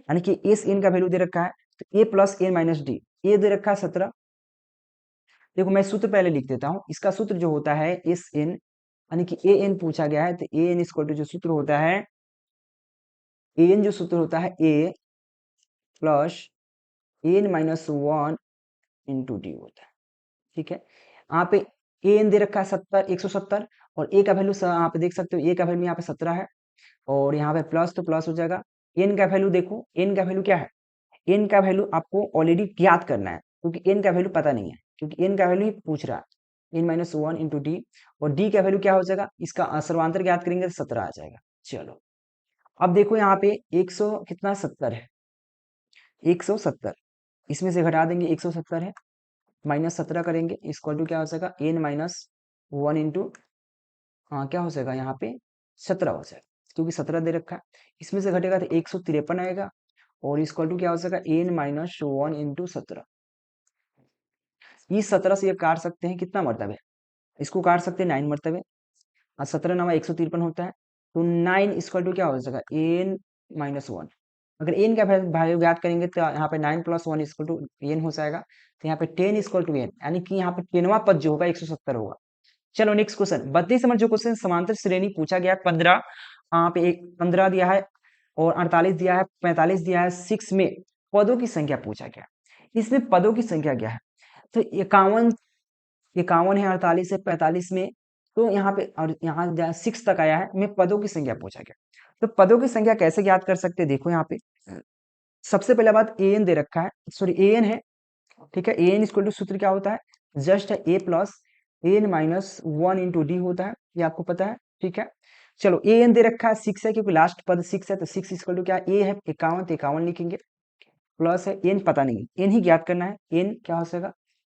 Speaker 1: यानी कि एस एन का वैल्यू दे रखा है तो ए प्लस एन माइनस डी, ए दे रखा है 17, देखो मैं सूत्र पहले लिख देता हूं, इसका सूत्र जो होता है एस एन, यानी कि ए एन पूछा गया है, तो ए एन इक्वल टू जो सूत्र होता है, ए एन जो सूत्र होता है a plus n minus one into d होता है। ठीक है, यहाँ पे ए एन दे रखा है 70, 170, और ए का वैल्यू यहाँ पे देख सकते हो, ए का वैल्यू यहाँ पे 17 है, और यहाँ पे प्लस तो प्लस हो जाएगा, एन का वैल्यू देखो, एन का वैल्यू क्या है, एन का वैल्यू आपको ऑलरेडी ज्ञात करना है, क्योंकि एन का वैल्यू पता नहीं है, क्योंकि एन का वैल्यू ही पूछ रहा है, n minus one into d, और डी का वैल्यू क्या हो जाएगा, इसका सर्वांतर ज्ञात करेंगे तो 17 आ जाएगा। चलो अब देखो यहाँ पे 100 कितना 70 है, 170, इसमें से घटा देंगे 170 है, -17 करेंगे, इक्वल टू क्या हो जाएगा एन माइनस वन इंटू, हाँ क्या हो जाएगा यहाँ पे 17 हो जाएगा, क्योंकि 17 दे रखा है, इसमें से घटेगा तो 153 आएगा, और इक्वल टू क्या हो जाएगा एन माइनस वन इंटू 17, इस 17 से ये काट सकते हैं कितना मरतबे, इसको काट सकते हैं 9 मरतबे, और 17 नवा 153 होता है, तो 9 इक्वल टू क्या हो जाएगा एन माइनस वन, अगर एन का वैल्यू ज्ञात करेंगे तो यहाँ पे 9 plus one equal to n हो जाएगा, तो यहाँ पे 10 इक्वल टू एन, यानी कि यहाँ पे 10वां पद जो होगा 170 होगा। चलो नेक्स्ट क्वेश्चन 32 नंबर जो क्वेश्चन समांतर श्रेणी पूछा गया 15, यहाँ पे एक 15 दिया है, और 48 दिया है, 45 दिया है, 6 में पदों की संख्या पूछा गया, इसमें पदों की संख्या क्या है, तो 51, 51 है 48 से 45 में, तो यहाँ पे और यहाँ 6 तक आया है, में पदों की संख्या पूछा गया, तो पदों की संख्या कैसे ज्ञात कर सकते हैं, देखो यहाँ पे सबसे पहले बात ए एन दे रखा है, सॉरी ए एन है, ठीक है, ए एन इक्वल टू सूत्र क्या होता है just a plus n minus one into d होता है, ये आपको पता है। ठीक है, चलो ए एन दे रखा है 6 है, क्योंकि लास्ट पद 6 है, तो 6 इक्वल टू क्या ए है 51, तो 51 लिखेंगे, प्लस है एन पता नहीं, एन ही ज्ञात करना है, एन क्या हो जाएगा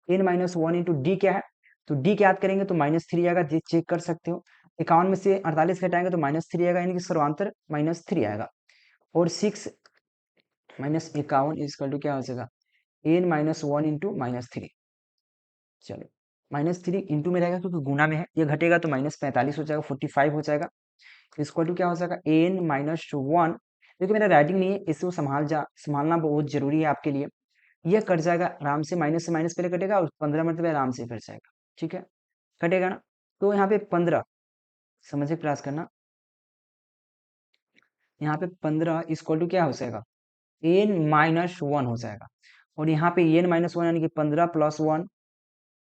Speaker 1: n minus one into d क्या है, तो डी ज्ञात करेंगे तो -3 आएगा, ये चेक कर सकते हो, 51 में से 48 घटाएंगे तो -3 आएगा, यानी कि सर्वांतर -3 आएगा, और 6 माइनस 51 इक्वल टू क्या हो जाएगा एन माइनस वन इंटू -3, चलो -3 इंटू में रहेगा क्योंकि गुना में है, ये घटेगा तो -45 हो जाएगा, 45 हो जाएगा, इक्वल टू क्या हो जाएगा एन माइनस वन, देखिए मेरा राइटिंग नहीं है, इसको संभालना बहुत जरूरी है आपके लिए, यह कट जाएगा आराम से, माइनस से माइनस पहले कटेगा और 15 मिनट में आराम से कट जाएगा। ठीक है, कटेगा ना, तो यहाँ पे 15 समझे प्रयास करना, यहाँ पे 15 इक्वल टू क्या हो जाएगा एन माइनस वन हो जाएगा, और यहाँ पे एन माइनस वन यानी कि 15 plus one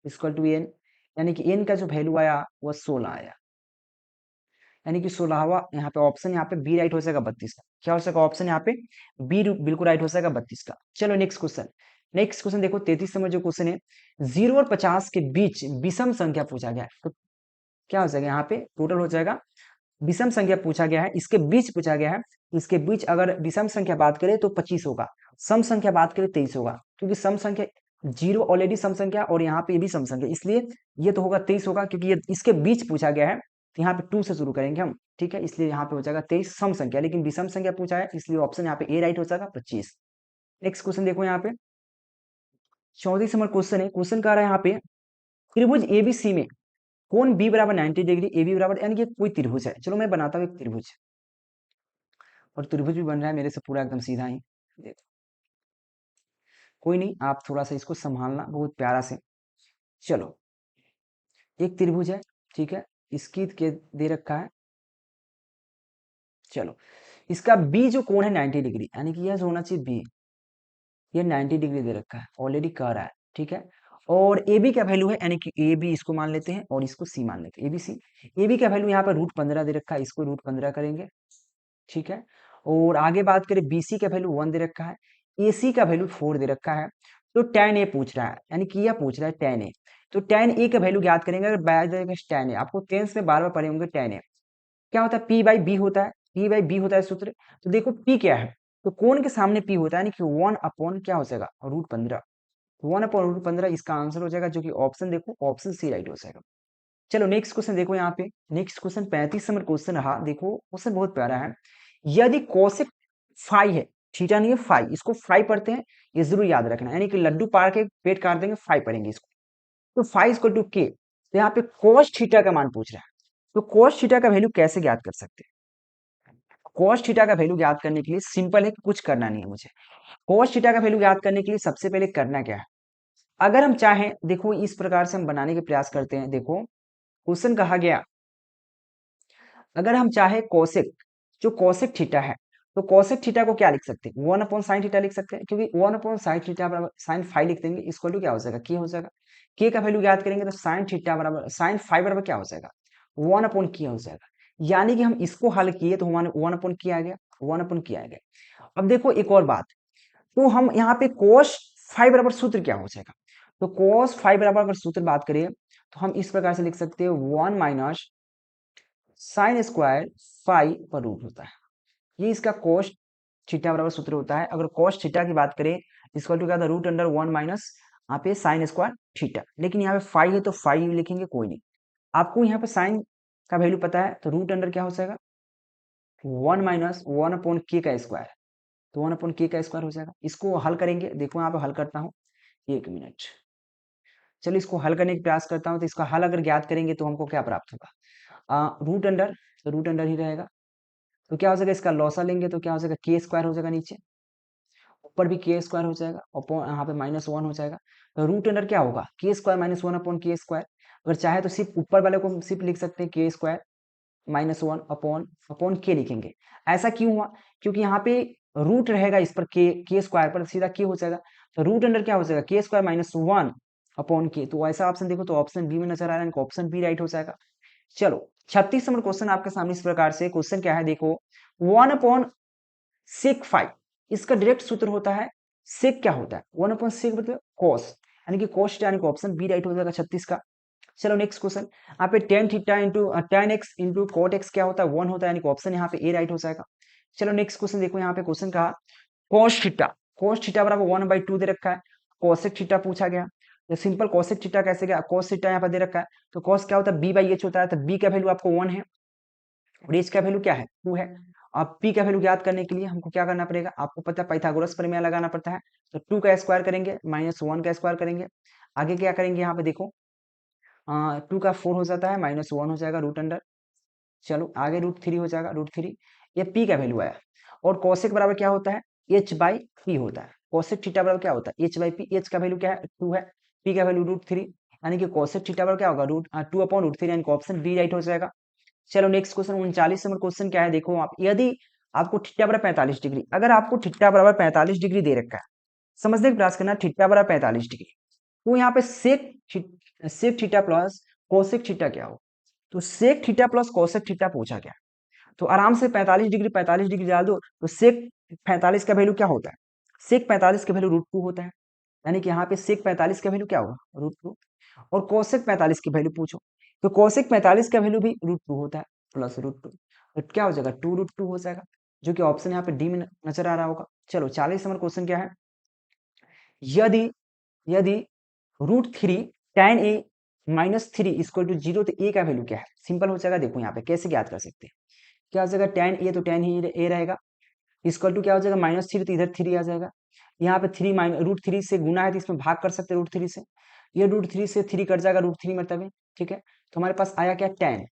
Speaker 1: equal to n, यानी कि एन का जो वैल्यू आया वो 16 आया, यानी कि 16वां यहाँ पे ऑप्शन, यहाँ पे बी राइट हो जाएगा 32 का, क्या हो जाएगा ऑप्शन यहाँ पे बी बिल्कुल राइट हो जाएगा 32 का। चलो नेक्स्ट क्वेश्चन, नेक्स्ट क्वेश्चन देखो 33 नंबर जो क्वेश्चन है 0 और 50 के बीच विषम संख्या पूछा गया है, तो क्या हो जाएगा यहाँ पे टोटल हो जाएगा विषम संख्या पूछा गया है, इसके बीच पूछा गया है। इसके बीच अगर विषम संख्या बात करें तो 25 होगा, सम संख्या बात करें 23 होगा, क्योंकि सम संख्या जीरो ऑलरेडी सम संख्या और यहाँ पे ये भी सम संख्या, इसलिए ये तो होगा 23 होगा, क्योंकि ये इसके बीच पूछा गया है, तो यहाँ पे 2 से शुरू करेंगे हम, ठीक है, इसलिए यहाँ पे हो जाएगा 23 सम संख्या, लेकिन विषम संख्या पूछा है, इसलिए ऑप्शन यहाँ पे ए राइट हो जाएगा 25। नेक्स्ट क्वेश्चन देखो यहाँ पे 34 नंबर क्वेश्चन है। क्वेश्चन कह रहा है यहाँ पे त्रिभुज एबीसी में कोण बी बराबर 90 डिग्री, ए बी बराबर, यानी कि कोई त्रिभुज है। चलो मैं बनाता हूँ एक त्रिभुज, और त्रिभुज भी बन रहा है मेरे से पूरा एकदम सीधा ही। देखो कोई नहीं, आप थोड़ा सा इसको संभालना बहुत प्यारा से। चलो एक त्रिभुज है, ठीक है, इसकी के दे रखा है। चलो इसका बी जो कोण है 90 डिग्री, यानी कि यह होना चाहिए बी, ये 90 डिग्री दे रखा है, ऑलरेडी कह रहा है, ठीक है। और ए बी का वैल्यू है, यानी कि ए बी इसको मान लेते हैं और इसको सी मान लेते हैं, a b c. A B का वैल्यू यहाँ पर √15 दे रखा है, इसको √15 करेंगे, ठीक है। और आगे बात करें बीसी का वैल्यू 1 दे रखा है, एसी का वैल्यू 4 दे रखा है। तो tan ए पूछ रहा है, यानी कि यह पूछ रहा है tan ए। तो tan ए का वैल्यू ज्ञात करेंगे, अगर बाय tan ए, आपको टेंस में बार बार पढ़े होंगे tan ए क्या होता है, पी बाई बी होता है, पी बाई बी होता है सूत्र। तो देखो पी क्या है, तो कोण के सामने पी होता है, यानी कि 1 अपॉन क्या हो जाएगा √15, 1/√15 इसका आंसर हो जाएगा, जो कि ऑप्शन देखो ऑप्शन सी राइट हो जाएगा। चलो नेक्स्ट क्वेश्चन देखो यहाँ पे, नेक्स्ट क्वेश्चन 35 नंबर क्वेश्चन रहा। देखो क्वेश्चन बहुत प्यारा है। यदि कोसेक फाई है, थीटा नहीं है फाई, इसको फाई पढ़ते हैं, ये जरूर याद रखना, यानी कि लड्डू पार के पेट काट देंगे, फाई पढ़ेंगे इसको। तो फाई इक्वल टू के, तो यहाँ पे कोस थीटा का मान पूछ रहा है। तो कोस थीटा का वैल्यू कैसे ज्ञात कर सकते हैं? कोस थीटा का वैल्यू ज्ञात करने के लिए सिंपल है, कुछ करना नहीं है मुझे। कोस थीटा का वैल्यू ज्ञात करने के लिए सबसे पहले करना क्या है, अगर हम चाहें, देखो इस प्रकार से हम बनाने के प्रयास करते हैं। देखो क्वेश्चन कहा गया, अगर हम चाहे कोसेक, जो कोसेक थीटा है, तो कोसेक थीटा को क्या लिख सकते हैं, 1/sin थीटा लिख सकते हैं, क्योंकि 1/sin थीटा बराबर sin फाई लिख देंगे, इक्वल टू क्या हो जाएगा, के हो जाएगा। के का वैल्यू ज्ञात करेंगे तो sin थीटा बराबर sin फाई बराबर क्या हो जाएगा, 1/के हो जाएगा। यानी कि हम इसको हल किए तो हमारे 1/के आ गया, 1/के आ गया। अब देखो एक और बात, तो हम यहाँ पे cos फाई बराबर सूत्र क्या हो जाएगा, तो cos फाई बराबर अगर सूत्र बात करें तो हम इस प्रकार से लिख सकते हैं 1 माइनस साइन स्क्वायर फाई पर रूट होता है, ये इसका कोस थीटा बराबर सूत्र होता है। अगर कोस थीटा की बात करें, इसका टू क्या था, √1 माइनस यहाँ पे साइन स्क्वायर थीटा, लेकिन यहाँ पे फाई है तो फाई लिखेंगे, कोई नहीं। आपको यहाँ पे साइन का वैल्यू पता है, तो √, क्या हो जाएगा 1 माइनस 1/के का स्क्वायर, तो 1/के का स्क्वायर हो जाएगा। इसको हल करेंगे, देखो यहाँ पे हल करता हूँ, 1 मिनट। चलो इसको हल करने का प्रयास करता हूँ। तो इसका हल अगर ज्ञात करेंगे तो हमको क्या प्राप्त होगा, √, तो √, ही रहेगा। तो क्या हो जाएगा, इसका लॉसा लेंगे तो क्या हो जाएगा, के स्क्वायर हो जाएगा, नीचे ऊपर भी के स्क्वायर हो जाएगा, अपॉन यहाँ पे -1 हो जाएगा। तो √, क्या होगा, के स्क्वायर -1/के स्क्वायर। अगर चाहे तो सिर्फ ऊपर वाले को सिर्फ लिख सकते हैं, के स्क्वायर -1 अपॉन अपॉन के लिखेंगे। ऐसा क्यों हुआ, क्योंकि यहाँ पे रूट रहेगा, इस पर के स्क्वायर पर सीधा के हो जाएगा। तो √, क्या हो जाएगा, के स्क्वायर -1 अपॉन के। तो ऐसा ऑप्शन देखो तो ऑप्शन बी में नजर आ रहा है, ऑप्शन बी राइट हो जाएगा। चलो 36 नंबर क्वेश्चन आपके सामने इस प्रकार से, क्वेश्चन क्या है देखो, 1/sec⁵, इसका डायरेक्ट सूत्र होता है, सेक क्या होता है, 1/sec मतलब कॉस, यानी कि कॉस, यानी कि ऑप्शन बी राइट हो जाएगा 36 का। चलो नेक्स्ट क्वेश्चन, यहाँ पे tan theta into tan x into cot x क्या होता है, 1 होता है, यानी कि ऑप्शन यहाँ पे ए राइट हो जाएगा। चलो नेक्स्ट क्वेश्चन देखो, यहाँ पे क्वेश्चन कहा cos थीटा बराबर 1/2 दे रखा है, cosec थीटा पूछा गया। तो सिंपल cosec थीटा कैसे गया, cos थीटा यहाँ पर दे रखा है, तो cos क्या होता है, b/h होता है, तो b का वैल्यू आपको 1 है और h का वैल्यू क्या है, 2 है। अब p का वैल्यू ज्ञात करने के लिए हमको क्या करना पड़ेगा, आपको पता है पाइथागोरस प्रमेय लगाना पड़ता है। तो 2 का स्क्वायर करेंगे, -1 का स्क्वायर करेंगे, आगे क्या करेंगे, यहाँ पे देखो 2 का 4 हो जाता है, -1 हो जाएगा √। चलो आगे √3 हो जाएगा, √3, ये p का वैल्यू आया। और कोसेक बराबर क्या होता है, h/p होता है। कोसेक थीटा बराबर क्या होता है, h/p, h का वैल्यू क्या है, 2 है, p का वैल्यू √3, यानी कि कोसेक थीटा बराबर क्या होगा, 2/√3, यानी कि ऑप्शन बी राइट हो जाएगा। चलो नेक्स्ट क्वेश्चन 39 नंबर क्वेश्चन क्या है देखो, आप यदि आपको थीटा बराबर 45 डिग्री, अगर आपको थीटा बराबर 45 डिग्री दे रखा है, समझने का प्रयास करना, थीटा बराबर 45 डिग्री, तो यहाँ पे sec theta plus cosec theta क्या हो, तो sec theta plus cosec theta पूछा गया। तो आराम से 45 डिग्री डाल दो, तो सेक 45 का वैल्यू क्या होता है, सेक 45 का वैल्यू √2 होता है, यानी कि यहाँ पे सेक 45 का वैल्यू क्या होगा, √2। और कोसेक 45 की वैल्यू पूछो, तो कोसेक 45 का वैल्यू भी √2 होता है, प्लस √2। तो क्या हो जाएगा 2√2 हो जाएगा, जो कि ऑप्शन यहाँ पे डी में नजर आ रहा होगा। चलो 40 नंबर क्वेश्चन क्या है, यदि यदि √3 tan a - 3 इक्वल टू 0, तो ए का वैल्यू क्या है। सिंपल हो जाएगा, देखो यहाँ पे कैसे ज्ञात कर सकते हैं। क्या हो जाएगा, tan a तो tan ही ए रहेगा, इक्वल टू क्या हो जाएगा -3, तो इधर 3 आ जाएगा। यहाँ पे 3 √3 से गुना है तो इसमें भाग कर सकते हैं √3 से, ये √3 से 3 कट जाएगा, √3 मतलब है। ठीक है, तो हमारे पास आया क्या, tan,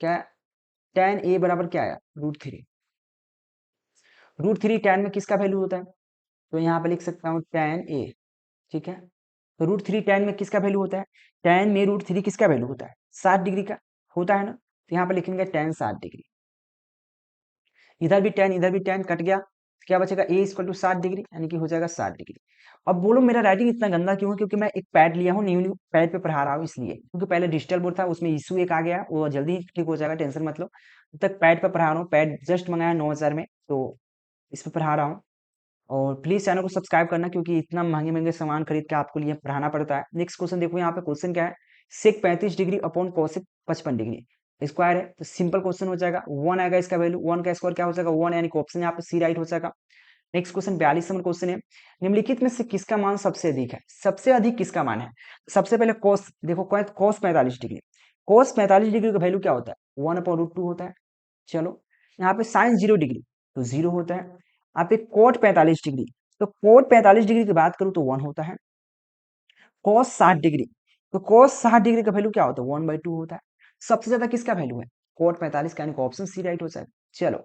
Speaker 1: क्या tan a बराबर क्या आया, √3। √3 tan में किसका वैल्यू होता है, तो यहाँ पे लिख सकता हूँ tan a। ठीक है, तो √3 tan में किसका वैल्यू होता है, tan में √3 किसका वैल्यू होता है, 60 डिग्री का होता है ना, तो यहाँ पे लिखेंगे tan 60 डिग्री। इधर भी tan इधर भी tan कट गया, क्या बचेगा, a इक्वल टू 60 डिग्री, यानी कि हो जाएगा 60 डिग्री। अब बोलो मेरा राइटिंग इतना गंदा क्यों है, क्योंकि मैं एक पैड लिया हूँ, न्यू न्यू पैड पे पढ़ा रहा हूँ इसलिए, क्योंकि पहले डिजिटल बोर्ड था उसमें इशू एक आ गया, वो जल्दी ही ठीक हो जाएगा, टेंशन मत लो। अब तक पैड पे पढ़ा रहा हूँ, पैड जस्ट मंगाया 9,000 में, तो इस पे पढ़ा रहा हूँ। और प्लीज चैनल को सब्सक्राइब करना, क्योंकि इतना महंगे महंगे सामान खरीद के आपको लिए पढ़ाना पड़ता है। नेक्स्ट क्वेश्चन देखो, यहाँ पे क्वेश्चन क्या है, सेक 35 degree upon cosec 55 degree square है, तो सिंपल क्वेश्चन हो जाएगा, 1 आएगा इसका वैल्यू, 1 का स्क्वायर क्या हो जाएगा 1, यानी कि ऑप्शन यहाँ पे सी राइट हो जाएगा। नेक्स्ट क्वेश्चन 42 नंबर क्वेश्चन है, निम्नलिखित में से किसका मान सबसे अधिक है, सबसे अधिक किसका मान है। सबसे पहले कॉस देखो, कॉस 45 डिग्री, कॉस 45 डिग्री का वैल्यू क्या होता है, 1/√2 होता है। चलो, यहाँ पे साइन 0 डिग्री तो 0 होता है। यहाँ पे कोट 45 डिग्री, तो कोट 45 डिग्री की बात करूँ तो 1 होता है। कॉस 60 डिग्री, तो कॉस 60 डिग्री का वैल्यू क्या होता है, 1/2 होता है। सबसे ज्यादा किसका वैल्यू है, कोट 45 का, यानी कि ऑप्शन सी राइट हो जाएगा। चलो,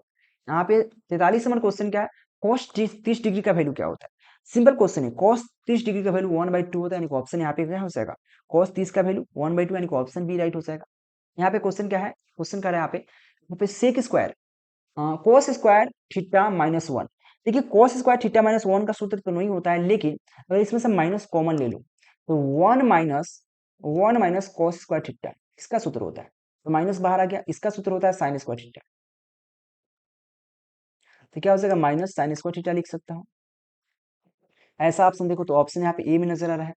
Speaker 1: यहाँ पे 43 नंबर क्वेश्चन क्या है, कॉस 30 डिग्री का वैल्यू क्या होता है। सिंपल क्वेश्चन है, कॉस 30 डिग्री का वैल्यू 1/2 होता है, यानी कि ऑप्शन यहाँ पे क्या हो जाएगा, कॉस 30 का वैल्यू 1/2, यानी कि ऑप्शन बी राइट हो जाएगा। यहाँ पे क्वेश्चन क्या है, क्वेश्चन कर रहा है यहाँ पे sec square cos square theta -1। देखिए कोस स्क्वायर थीटा -1 का सूत्र तो नहीं होता है, लेकिन अगर इसमें से माइनस कॉमन ले लो तो 1 माइनस कोस स्क्वायर थीटा इसका सूत्र होता है, तो माइनस बाहर आ गया, इसका सूत्र होता है साइन स्क्वायर थीटा, तो क्या हो जाएगा माइनस साइन स्क्वायर थीटा लिख सकता हूँ। ऐसा ऑप्शन देखो तो ऑप्शन यहाँ पे ए में नजर आ रहा है।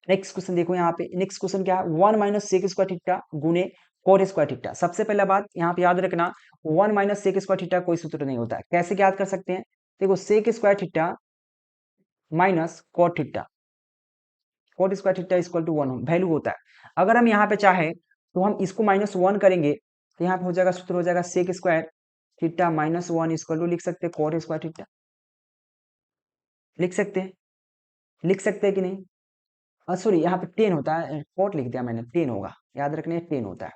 Speaker 1: नेक्स्ट क्वेश्चन देखो, यहाँ पे नेक्स्ट क्वेश्चन क्या है, 1 - सेक स्क्वायर थीटा गुने कोट स्क्वायर थीटा। सबसे पहला बात यहाँ पे याद रखना, 1 - सेक स्क्वायर थीटा कोई सूत्र नहीं होता है। कैसे ज्ञात कर सकते हैं, देखो sec square theta minus cot theta, cot square theta equal to 1 value होता है। अगर हम यहाँ पे चाहे तो हम इसको -1 करेंगे, तो यहाँ पे हो जाएगा सूत्र हो जाएगा sec square theta -1 equal to लिख सकते हैं कोट स्क्वायर थीटा, लिख सकते हैं, लिख सकते हैं कि नहीं। सॉरी, यहाँ पे 10 होता है, कोट लिख दिया मैंने, 10 होगा, याद रखने 10 होता है,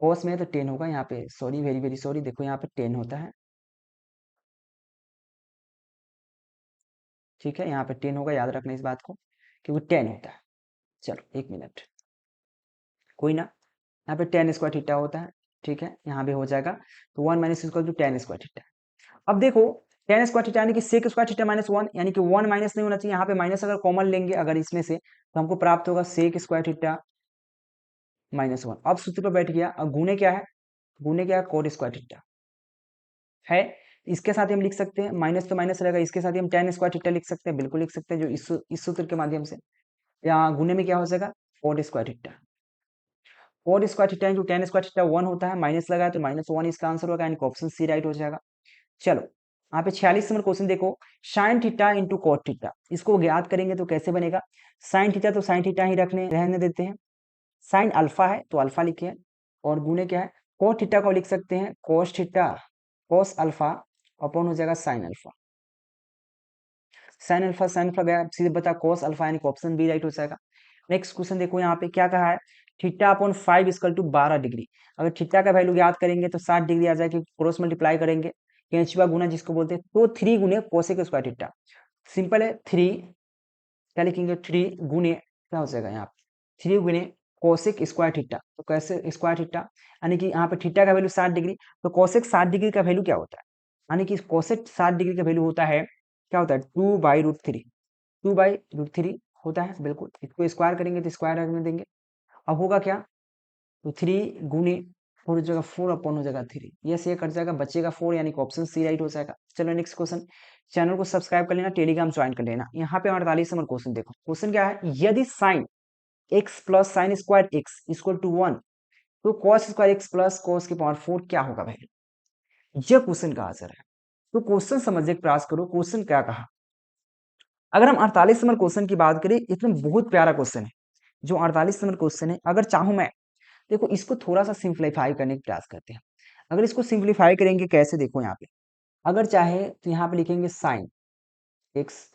Speaker 1: कोस में तो 10 होगा यहाँ पे, सॉरी वेरी वेरी सॉरी, देखो यहाँ पे 10 होता है। ठीक है, यहाँ पे 10 होगा, याद रखना इस बात को, क्योंकि 10 होता है। चलो 1 मिनट, कोई ना, यहाँ पे टेन स्क्वायर थीटा होता है। ठीक है, यहाँ भी हो जाएगा, तो 1 minus equal to tan square theta. अब देखो, टेन स्क्वायर थीटा यानी कि सेक स्क्वायर थीटा -1, यानी कि 1 माइनस नहीं होना चाहिए, यहाँ पे माइनस अगर कॉमन लेंगे अगर इसमें से, तो हमको प्राप्त होगा सेक स्क्वायर थीटा -1। अब सूत्र पर बैठ गया, अब गुणे क्या है, गुणे क्या है, कोट स्क्वायर थीटा है। इसके साथ ही हम लिख सकते हैं, माइनस तो माइनस रहेगा, इसके साथ ही हम टेन स्क्वायर थीटा लिख सकते हैं, बिल्कुल लिख सकते हैं, जो इस सूत्र के माध्यम से। या गुणे में क्या हो जाएगा, coat square theta, cot square theta into ten square theta 1 होता है, माइनस लगाया तो -1 इसका आंसर होगा, यानी कि ऑप्शन सी राइट हो जाएगा। चलो, यहाँ पे 46 नंबर क्वेश्चन देखो, sine theta into cot theta, इसको ज्ञात करेंगे तो कैसे बनेगा। साइन थीटा तो साइन थीटा ही रहने देते हैं, साइन अल्फा है तो अल्फा लिखिए, और गुणे क्या है, कोट थीटा को लिख सकते हैं cos theta cos alpha upon हो जाएगा साइन अल्फा, साइन अल्फा गया सीधे बता कोस अल्फा, यानी कि ऑप्शन बी राइट हो जाएगा। नेक्स्ट क्वेश्चन देखो, यहाँ पे क्या कहा है, theta upon 5 equal to 12 degree. अगर थीटा का वैल्यू याद करेंगे तो 60 डिग्री आ जाएगी, क्रॉस मल्टीप्लाई करेंगे, कैंचुआ गुना जिसको बोलते हैं, तो 3 गुने कोसेक स्क्वायर थीटा। सिंपल है, 3 क्या लिखेंगे, 3 गुने क्या हो जाएगा यहाँ पे, 3 गुने कोसेक स्क्वायर थीटा, तो कैसे स्क्वायर थीटा, यानी कि यहाँ पे थीटा का वैल्यू 60 डिग्री, तो कोसेक 60 डिग्री का वैल्यू क्या होता है, यानी कि कोसेक 60 डिग्री का वैल्यू होता है, क्या होता है, 2/√3, 2/√3 होता है, बिल्कुल। इसको स्क्वायर करेंगे तो स्क्वायर में देंगे, अब होगा क्या, तो 3 गुने 4 हो जाएगा, 4 अपॉन हो जाएगा 3, ये से कट जाएगा, बचेगा 4, यानी कि ऑप्शन सी राइट हो जाएगा। चलो नेक्स्ट क्वेश्चन, चैनल को सब्सक्राइब कर लेना, टेलीग्राम ज्वाइन कर लेना। यहाँ पे 48 नंबर क्वेश्चन देखो, क्वेश्चन क्या है, यदि साइन x प्लस sine square x equal to 1, तो cos square x plus cos की पावर 4 क्या होगा भाई? ये क्वेश्चन का आंसर है। तो क्वेश्चन समझने का प्रयास करो, क्वेश्चन क्या कहा। अगर हम 48 नंबर क्वेश्चन की बात करें, इतना बहुत प्यारा क्वेश्चन है जो 48 नंबर क्वेश्चन है। अगर चाहूं मैं, देखो इसको थोड़ा सा सिंप्लीफाई करने का प्रयास करते हैं। अगर इसको सिंप्लीफाई करेंगे कैसे, देखो यहाँ पे अगर चाहे तो यहाँ पे लिखेंगे साइन एक्स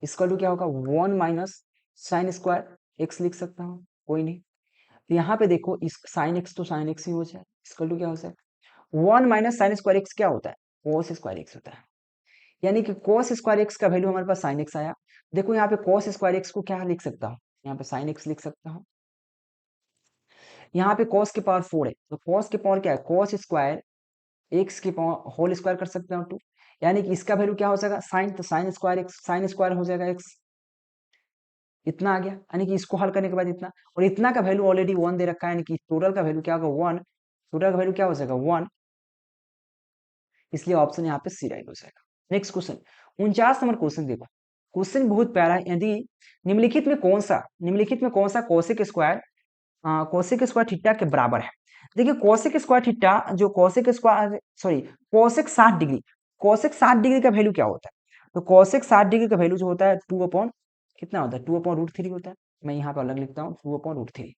Speaker 1: इसका टू क्या होगा 1 माइनस साइन स्क्वायर एक्स लिख सकता हूँ, कोई नहीं। तो यहाँ पे देखो इस साइन एक्स तो साइन एक्स ही हो जाए, इसका टू क्या हो जाए 1 माइनस साइन स्क्वायर एक्स क्या होता है कोस स्क्वायर एक्स होता है। यानी कि कोस स्क्वायर एक्स का वैल्यू हमारे पास साइन एक्स आया। देखो यहाँ पे कोस स्क्वायर एक्स को क्या लिख सकता हूँ, यहाँ पे साइन एक्स लिख सकता हूँ। यहाँ पे cos की पावर 4 है, तो cos की पावर क्या है cos स्क्वायर एक्स की पावर होल स्क्वायर कर सकते हैं 2। यानी कि इसका वैल्यू क्या हो जाएगा साइन, तो sine square x sine square हो जाएगा एक्स, इतना आ गया। यानी कि इसको हल करने के बाद इतना, और इतना का वैल्यू ऑलरेडी 1 दे रखा है, यानी कि टोटल का वैल्यू क्या होगा 1, टोटल का वैल्यू क्या हो जाएगा 1, इसलिए ऑप्शन यहाँ पे सी राइट हो जाएगा। नेक्स्ट क्वेश्चन 49 नंबर क्वेश्चन देखो, क्वेश्चन बहुत प्यारा है। यदि निम्नलिखित में कौन सा cosec square cosec square theta के बराबर है। देखिए कोसेक स्क्वायर थीटा जो cosec square sorry cosec 60 degree, cosec 60 degree का वैल्यू क्या होता है, तो कोसेक 60 डिग्री का वैल्यू जो होता है 2 अपॉन कितना होता है 2 अपॉन रूट 3 होता है। मैं यहाँ पे अलग लिखता हूँ 2 अपॉन रूट 3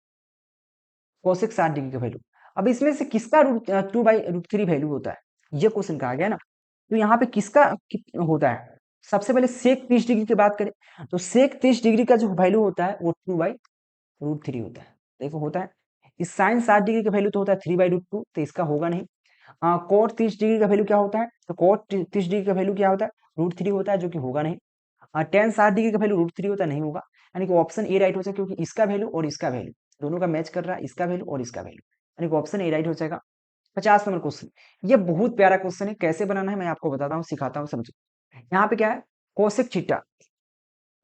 Speaker 1: कोसेक 60 डिग्री का वैल्यू। अब इसमें से किसका रूट 2 बाई रूट 3 वैल्यू होता है, ये क्वेश्चन कहा गया ना। तो यहाँ पे किसका होता है, सबसे पहले सेक 30 डिग्री की बात करें, तो सेक 30 डिग्री का जो वैल्यू होता है वो 2 बाई रूट 3 होता है। देखो होता है, इस साइन 60 डिग्री का वैल्यू तो होता है 3 बाई रूट 2, तो इसका होगा नहीं। कोट 30 डिग्री का वैल्यू क्या होता है, तो कोट 30 डिग्री का वैल्यू क्या होता है रूट 3 होता है, जो कि होगा नहीं। टेन 60 डिग्री का वैल्यू रूट 3 होता है, नहीं होगा। यानी कि ऑप्शन ए राइट हो जाएगा, क्योंकि इसका वैल्यू और इसका वैल्यू दोनों का मैच कर रहा है, इसका वैल्यू और इसका वैल्यू, यानी कि ऑप्शन ए राइट हो जाएगा। 50 नंबर क्वेश्चन, ये बहुत प्यारा क्वेश्चन है, कैसे बनाना है मैं आपको बताता हूँ, सिखाता हूँ, समझो। यहाँ पे क्या है कोसेक थीटा,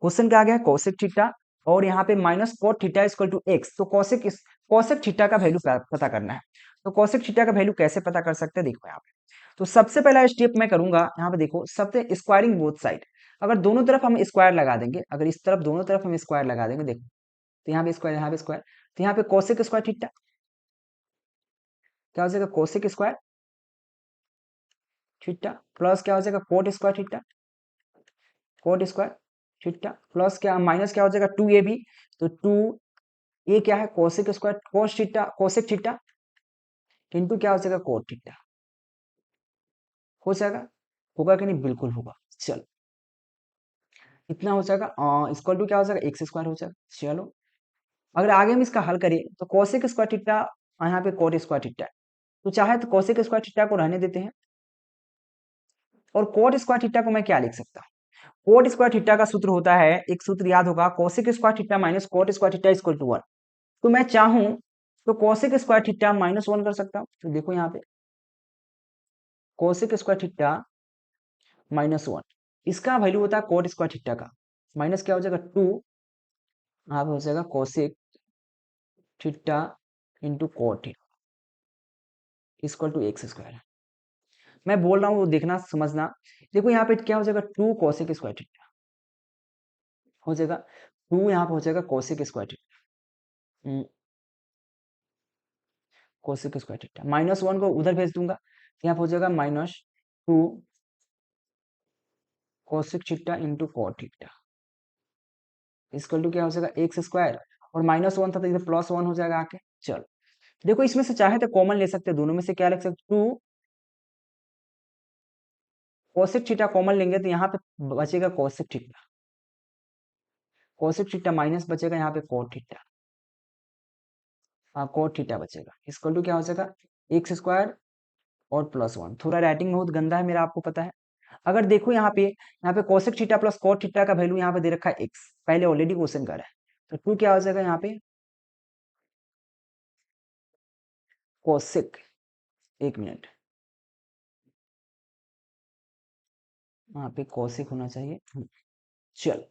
Speaker 1: क्वेश्चन क्या आ गया है कोसेक थीटा, और यहाँ पे minus cot theta equal to x, तो कोसेक थीटा का वैल्यू पता करना है। तो कोसेक थीटा का वैल्यू कैसे पता कर सकते हैं, देखो यहाँ पे। तो सबसे पहला स्टेप मैं करूंगा, यहाँ पे देखो सबसे स्क्वायरिंग बोथ साइड, अगर दोनों तरफ हम स्क्वायर लगा देंगे, अगर इस तरफ दोनों तरफ हम स्क्वायर लगा देंगे, देखो तो यहाँ पे स्क्वायर यहाँ पे स्क्वायर, तो यहाँ पे कोसेक स्क्वायर थीटा क्या हो जाएगा कोसेक स्क्वायर थीटा प्लस क्या हो जाएगा coat square theta cot square theta plus क्या माइनस क्या हो जाएगा 2ab, तो 2 ये क्या है cosec square cos theta cosec theta into क्या हो जाएगा कोट थीटा, हो जाएगा, होगा कि नहीं, बिल्कुल होगा। चलो इतना हो जाएगा, इक्वल टू क्या हो जाएगा एक्स स्क्वायर हो जाएगा। चलो अगर आगे हम इसका हल करें, तो कोसेक स्क्वायर थीटा यहाँ पे कोट स्क्वायर थीटा है, तो चाहे तो कोसेक स्क्वायर थीटा को रहने देते हैं, और कोट स्क्वायर थीटा को मैं क्या लिख सकता हूँ, कोट स्क्वायर थीटा का सूत्र होता है, एक सूत्र याद होगा cosec square theta minus cot square theta equal to 1। तो मैं चाहूं तो कोसेक स्क्वायर थीटा माइनस 1 कर सकता हूं, तो देखो यहाँ पे कोसेक स्क्वायर थीटा माइनस 1, इसका वैल्यू होता है कोट स्क्वायर थीटा का, माइनस क्या हो जाएगा 2, यहाँ पे हो जाएगा cosec theta into cot theta equal to x square. मैं बोल रहा हूँ वो देखना समझना, देखो यहाँ पे क्या हो जाएगा 2 कोसेक स्क्वायर थीटा हो जाएगा, 2 यहाँ पे हो जाएगा cosec square theta cosec square theta, minus 1 को उधर भेज दूंगा, यहाँ पे हो जाएगा -2 cosec theta into cot theta equal to क्या हो जाएगा एक्स स्क्वायर, और -1 था तो इधर +1 हो जाएगा आके। चलो देखो इसमें से चाहे तो कॉमन ले सकते हैं, दोनों में से क्या लिख सकते 2 कोसेक थीटा कॉमन लेंगे तो यहाँ पे बचेगा cosec theta, cosec theta minus बचेगा यहाँ पे कोट थीटा, हाँ कोट थीटा बचेगा, इक्वल टू क्या हो जाएगा एक्स स्क्वायर और +1। थोड़ा राइटिंग बहुत गंदा है मेरा, आपको पता है। अगर देखो यहाँ पे cosec theta plus cot theta का वैल्यू यहाँ पे दे रखा है एक्स, पहले ऑलरेडी क्वेश्चन कर रहा है, तो 2 क्या हो जाएगा यहाँ पे कोसेक, एक मिनट यहाँ पे कोसेक होना चाहिए। चल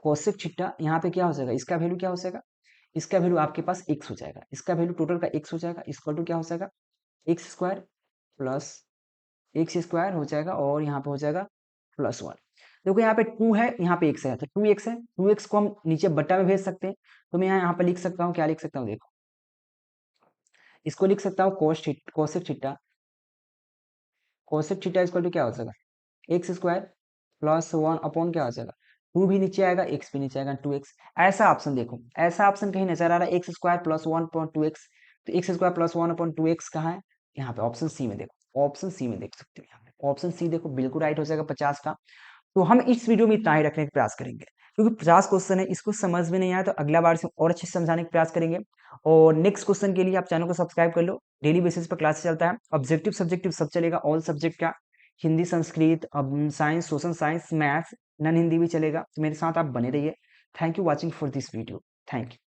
Speaker 1: कोसेक थीटा यहाँ पे क्या हो जाएगा, इसका वैल्यू क्या हो जाएगा, इसका वैल्यू आपके पास एक्स हो जाएगा, इसका वैल्यू टोटल का एक्स हो जाएगा, इक्वल टू क्या हो जाएगा x square plus x square हो जाएगा, और यहाँ पे हो जाएगा +1। देखो यहाँ पे 2 है, यहाँ पे x है, तो 2x है, 2x को हम नीचे बट्टा में भेज सकते हैं। तो मैं यहाँ पे लिख सकता हूँ, क्या लिख सकता हूँ देखो, इसको लिख सकता हूँ कोसेक थीटा इक्वल टू क्या हो जाएगा, एक्स स्क्वायर प्लस 1 अपॉन क्या हो जाएगा, 2 भी नीचे आएगा, x भी नीचे आएगा, 2x। ऐसा ऑप्शन देखो, ऐसा ऑप्शन कहीं नजर आ रहा है, x square plus 1 upon 2x, तो x square plus 1 upon 2x कहाँ है, यहाँ पे ऑप्शन सी में देखो, ऑप्शन सी में देख सकते हो, यहाँ पे ऑप्शन सी देखो बिल्कुल राइट हो जाएगा 50 का। तो हम इस वीडियो में इतना ही रखने का प्रयास करेंगे, क्योंकि 50 क्वेश्चन है, इसको समझ में नहीं आया तो अगला बार से और अच्छे से समझाने का प्रयास करेंगे। और नेक्स्ट क्वेश्चन के लिए आप चैनल को सब्सक्राइब कर लो, डेली बेसिस पर क्लास चलता है, ऑब्जेक्टिव सब्जेक्टिव सब चलेगा, ऑल सब्जेक्ट का, Hindi Sanskrit science social science maths, non Hindi भी चलेगा, तो मेरे साथ आप बने रहिए। Thank you watching for this video, thank you.